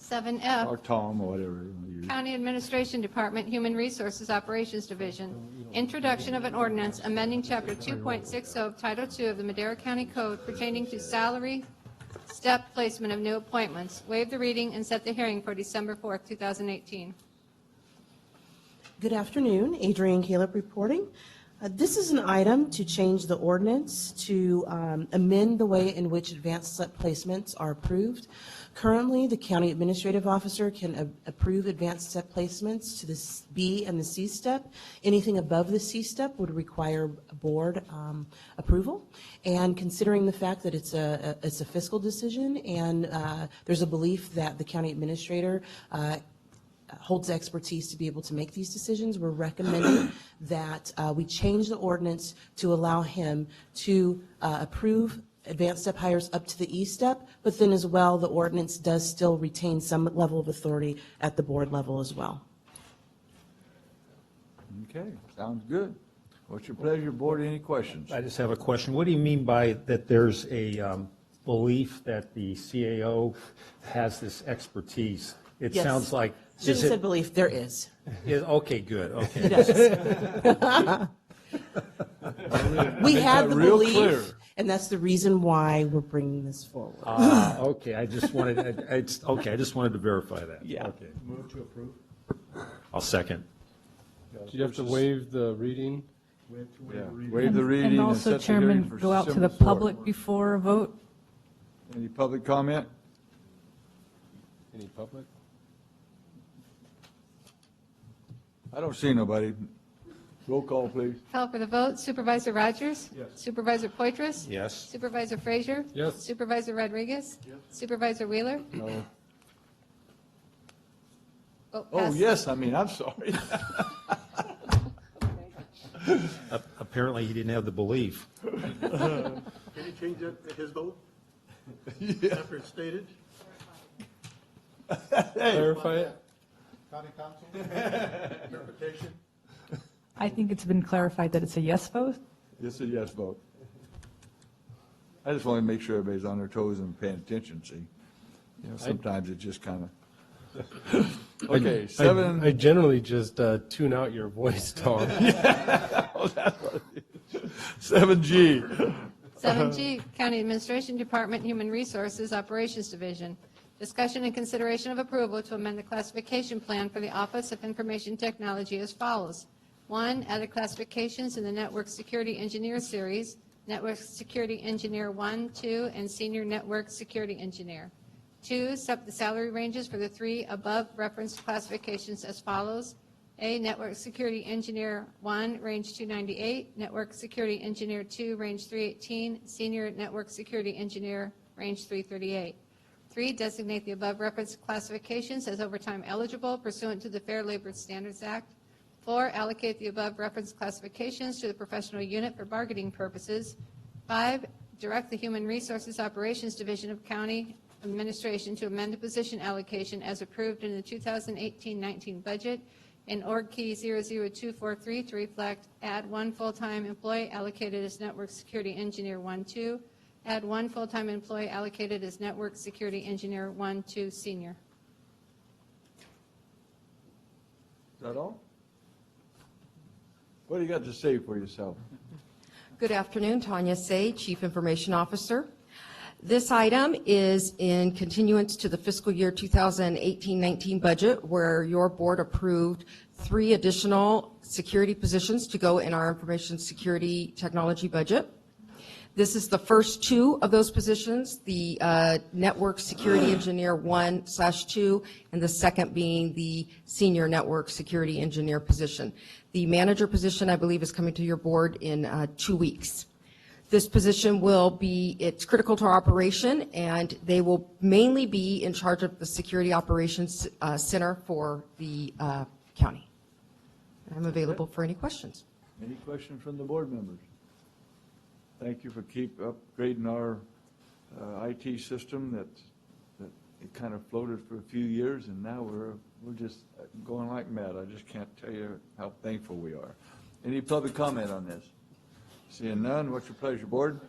7F. or Tom, or whatever. you use. County Administration Department, Human Resources Operations Division, introduction of an ordinance amending Chapter 2.60 of Title II of the Madera County Code pertaining to salary step placement of new appointments. Waive the reading and set the hearing for December 4th, 2018. Good afternoon, Adrienne Caleb reporting. This is an item to change the ordinance to amend the way in which advanced step placements are approved. Currently, the county administrative officer can approve advanced step placements to the B and the C step. Anything above the C step would require board approval. And considering the fact that it's a fiscal decision and there's a belief that the county administrator holds expertise to be able to make these decisions, we're recommending that we change the ordinance to allow him to approve advanced step hires up to the E step, but then as well, the ordinance does still retain some level of authority at the board level as well. Okay, sounds good. What's your pleasure, board? Any questions? I just have a question. What do you mean by that there's a belief that the CAO has this expertise? It Yes. sounds like. Shouldn't is have it- said belief, there is. Okay, good, okay. Yes. We Make had that the real belief, clear. and that's the reason why we're bringing this forward. Okay, I just wanted, I just wanted to verify that. Yeah. Okay. Move to approve. I'll second. Do you have to waive the reading? Yeah, waive the reading And and also, set the hearing Chairman, for go out to December the 4th. public before a vote. Any public comment? Any public? I don't see nobody. Roll call, please. Call for the vote. Supervisor Rogers? Yes. Supervisor Poitras? Yes. Supervisor Frazier? Yes. Supervisor Rodriguez? Supervisor Wheeler? No. Vote Oh, passes. yes, I'm sorry. Apparently, he didn't have the belief. Can you change that to his vote after it's stated? Clarify it? County council, interpretation? I think it's been clarified that it's a yes vote. It's a yes vote. I just want to make sure everybody's on their toes and paying attention, see? You know, sometimes it just kind of. Okay, I generally just tune out your voice, Tom. Oh, that's what it is. 7G. 7G, County Administration Department, Human Resources Operations Division. Discussion and consideration of approval to amend the classification plan for the Office of Information Technology as follows. 1, added classifications in the Network Security Engineer Series, Network Security Engineer 1, 2, and Senior Network Security Engineer. 2, set the salary ranges for the 3 above referenced classifications as follows. A, Network Security Engineer 1, range 298, Network Security Engineer 2, range 318, Senior Network Security Engineer, range 338. 3, designate the above referenced classifications as overtime eligible pursuant to the Fair Labor Standards Act. 4, allocate the above referenced classifications to the professional unit for bargaining purposes. 5, direct the Human Resources Operations Division of County Administration to amend the position allocation as approved in the 2018-19 budget in Org Key 002433 to reflect add one full-time employee allocated as Network Security Engineer 1-2, add one full-time employee allocated as Network Security Engineer 1-2 Senior. Is that all? What do you got to say for yourself? Good afternoon, Tanya Say, Chief Information Officer. This item is in continuance to the fiscal year 2018-19 budget, where your board approved 3 additional security positions to go in our information security technology budget. This is the first 2 of those positions, the Network Security Engineer 1/2, and the second being the Senior Network Security Engineer position. The manager position, I believe, is coming to your board in 2 weeks. This position will be, it's critical to our operation, and they will mainly be in charge of the Security Operations Center for the county. I'm available for any questions. Any questions from the board members? Thank you for keep upgrading our IT system that it kind of floated for a few years, and now we're just going like mad. I just can't tell you how thankful we are. Any public comment on this? Seeing none, what's your pleasure, board?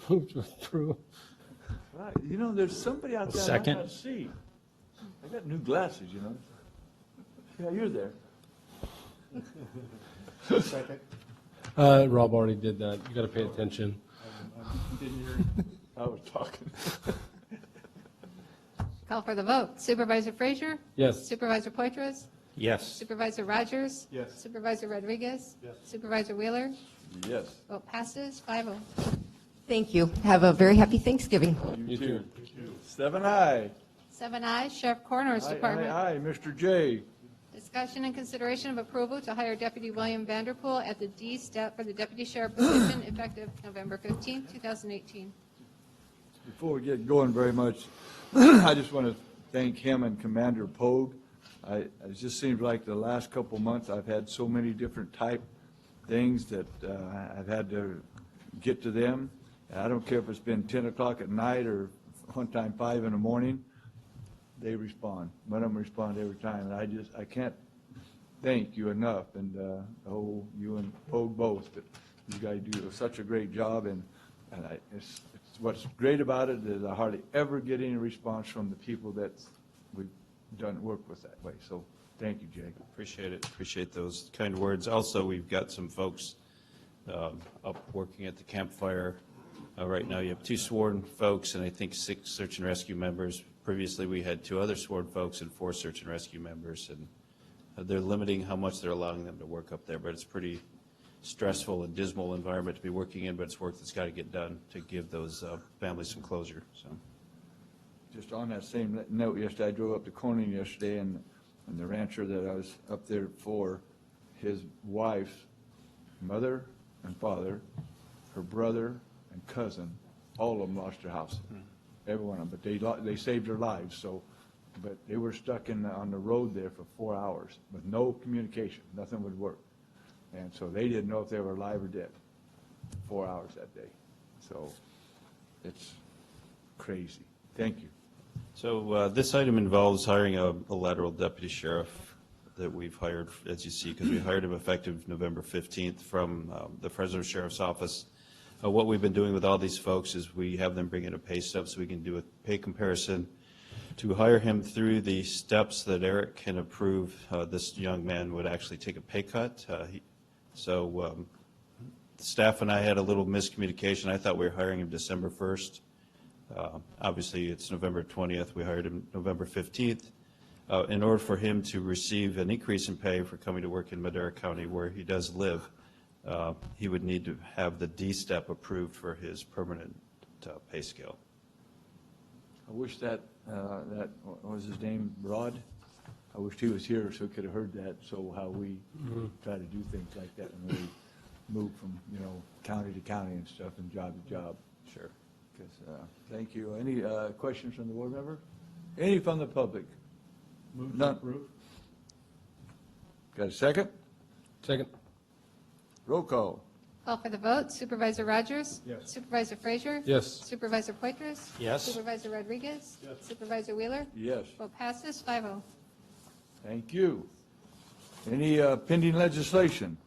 Move to approve. Right, you know, there's somebody out there I Second. can't see. I got new glasses, you know. Yeah, you're there. Second. Rob already did that. You got to pay attention. Didn't hear. I was talking. Call for the vote. Supervisor Frazier? Yes. Supervisor Poitras? Yes. Supervisor Rogers? Yes. Supervisor Rodriguez? Yes. Supervisor Wheeler? Yes. Vote passes 5-0. Thank you. Have a very happy Thanksgiving. You too. 7-I. 7 ayes, Sheriff Coroner's Department. Aye, Mr. J. Discussion and consideration of approval to hire Deputy William Vanderpool at the D step for the Deputy Sheriff position effective November 15, 2018. Before we get going very much, I just want to thank him and Commander Pogue. It just seems like the last couple months I've had so many different type things that I've had to get to them. And I don't care if it's been 10 o'clock at night or one time 5 in the morning, they respond. One of them respond every time. And I can't thank you enough, and you and Pogue both, but you guys do such a great job, and it's what's great about it is I hardly ever get any response from the people that we've done work with that way. So thank you, Jay. Appreciate it. Appreciate those kind words. Also, we've got some folks up working at the campfire. Right now, you have 2 sworn folks and I think 6 search and rescue members. Previously, we had 2 other sworn folks and 4 search and rescue members, and they're limiting how much they're allowing them to work up there, but it's pretty stressful and dismal environment to be working in, but it's work that's got to get done to give those families some closure. So, Just on that same note, yesterday, I drove up to Corning yesterday, and the rancher that I was up there for, his wife's mother and father, her brother and cousin, all of them lost their house. Every one of them, but they saved their lives. So, but they were stuck on the road there for 4 hours with no communication. Nothing would work, and so they didn't know if they were alive or dead. 4 hours that day. So it's crazy. Thank you. so this item involves hiring a lateral deputy sheriff that we've hired, as you see, because we hired him effective November 15th from the Fresno Sheriff's Office. What we've been doing with all these folks is we have them bring in a pay stub so we can do a pay comparison to hire him through the steps that Eric can approve. This young man would actually take a pay cut. So staff and I had a little miscommunication. I thought we were hiring him December 1st. Obviously, it's November 20th. We hired him November 15th. In order for him to receive an increase in pay for coming to work in Madera County, where he does live, he would need to have the D-step approved for his permanent pay scale. I wish that what was his name, Rod? I wish he was here so he could have heard that, so how we try to do things like that when we move from, county to county and stuff and job to job. Sure. Thank you. Any questions from the board member? Any from the public? None. Got a second? Second. Roll call. Call for the vote. Supervisor Rogers? Yes. Supervisor Frazier? Yes. Supervisor Poitras? Yes. Supervisor Rodriguez? Supervisor Wheeler? Yes. Vote passes 5-0. Thank you. Any pending legislation?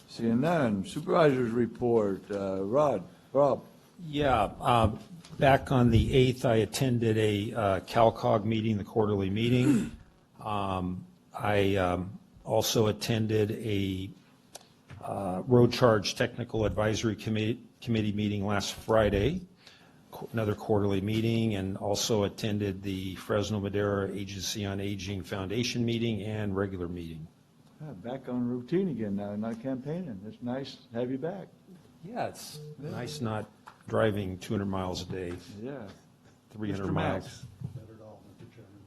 Seeing none. Supervisors report. Rob? Yeah, back on the 8th, I attended a CalCog meeting, the quarterly meeting. I also attended a road charge technical advisory committee meeting last Friday, another quarterly meeting, and also attended the Fresno Madera Agency on Aging Foundation meeting and regular meeting. Back on routine again now, not campaigning. It's nice to have you back. Yeah, it's nice not driving 200 miles a day, Yeah. 300 Mr. miles. Max. Not at all, Mr. Chairman.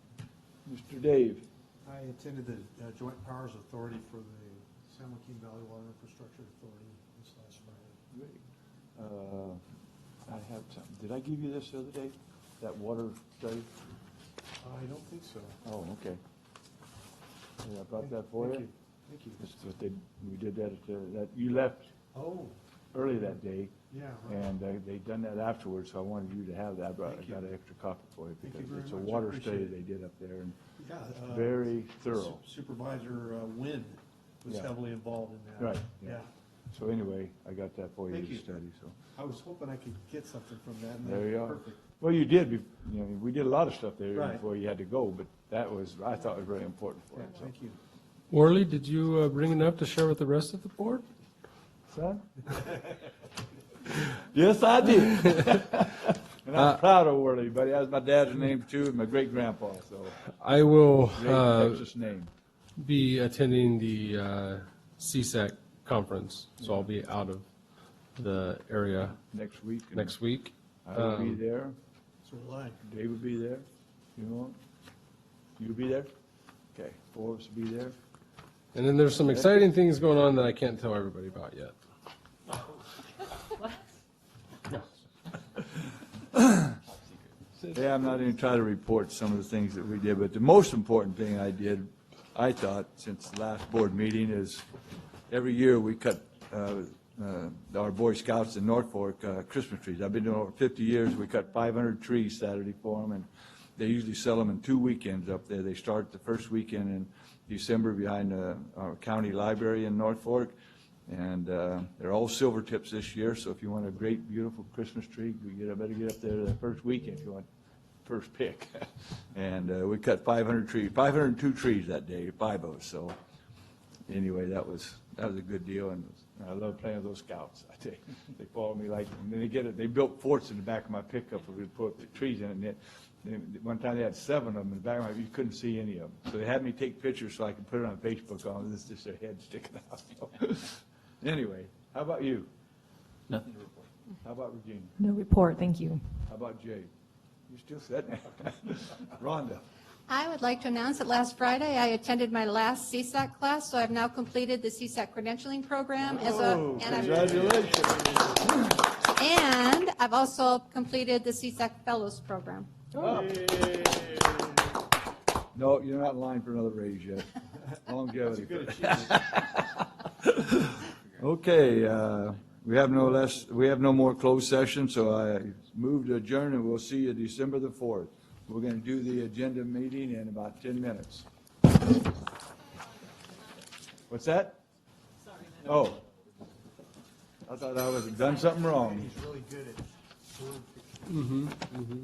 Mr. Dave? I attended the Joint Powers Authority for the San Joaquin Valley Water Infrastructure Authority this last Friday. I have something. Did I give you this the other day? That water study? I don't think so. Oh, okay. Yeah, I brought that for you. Thank you. This is what we did that, that you left Oh, early that day, yeah, right. and they'd done that afterwards, so I wanted you to have that. I Thank you. got an extra copy for you, Thank you because very it's a much. I water study appreciate they did up there, and Yeah, very thorough. Supervisor Wynn was Yeah. heavily involved in that. Right, yeah. So anyway, I got that for you Thank to you. study, so. I was hoping I could get something from that. and There you are. Perfect. Well, you did, we did a lot of stuff there Right. before you had to go, but that was, I thought was very important for Yeah, it, so. thank you. Worley, did you bring enough to share with the rest of the board? Son? Yes, I did. And I'm proud of Worley, buddy. That was my dad's name too, and my great-grandpa, so. I will Great Texas name. be attending the CSAC conference, so I'll be out of the area Next week. next week. I will be there. So will I. Dave will be there. You won't? You'll be there? Okay, 4 of us will be there. And then there's some exciting things going on that I can't tell everybody about yet. Yeah, I'm not even trying to report some of the things that we did, but the most important thing I did, I thought, since the last board meeting is every year we cut our Boy Scouts in North Fork Christmas trees. I've been doing over 50 years. We cut 500 trees Saturday for them, and they usually sell them in 2 weekends up there. They start the first weekend in December behind our county library in North Fork, and they're all silver tips this year, so if you want a great, beautiful Christmas tree, better get up there the first weekend if you want first pick. And we cut 500 trees, 502 trees that day, 5 of us, so anyway, that was a good deal, and I love playing with those scouts. I tell you, they follow me like, and then they built forts in the back of my pickup, and we put the trees in it, and one time they had 7 of them in the back of my, you couldn't see any of them. So they had me take pictures so I could put it on Facebook on, this is just their head sticking out. Anyway, how about you? Nothing to report. How about Regina? No report, thank you. How about Jay? You still sitting there? Rhonda? I would like to announce that last Friday, I attended my last CSAC class, so I've now completed the CSAC credentialing program Congratulations. and I've also completed the CSAC Fellows Program. Oh. No, you're not in line for another raise yet. Longevity. Okay, we have no more closed session, so I move to adjourn, and we'll see you December the 4th. We're going to do the agenda meeting in about 10 minutes. What's that? Sorry. Oh. I thought I was done something wrong. He's really good at. Mm-hmm, mm-hmm.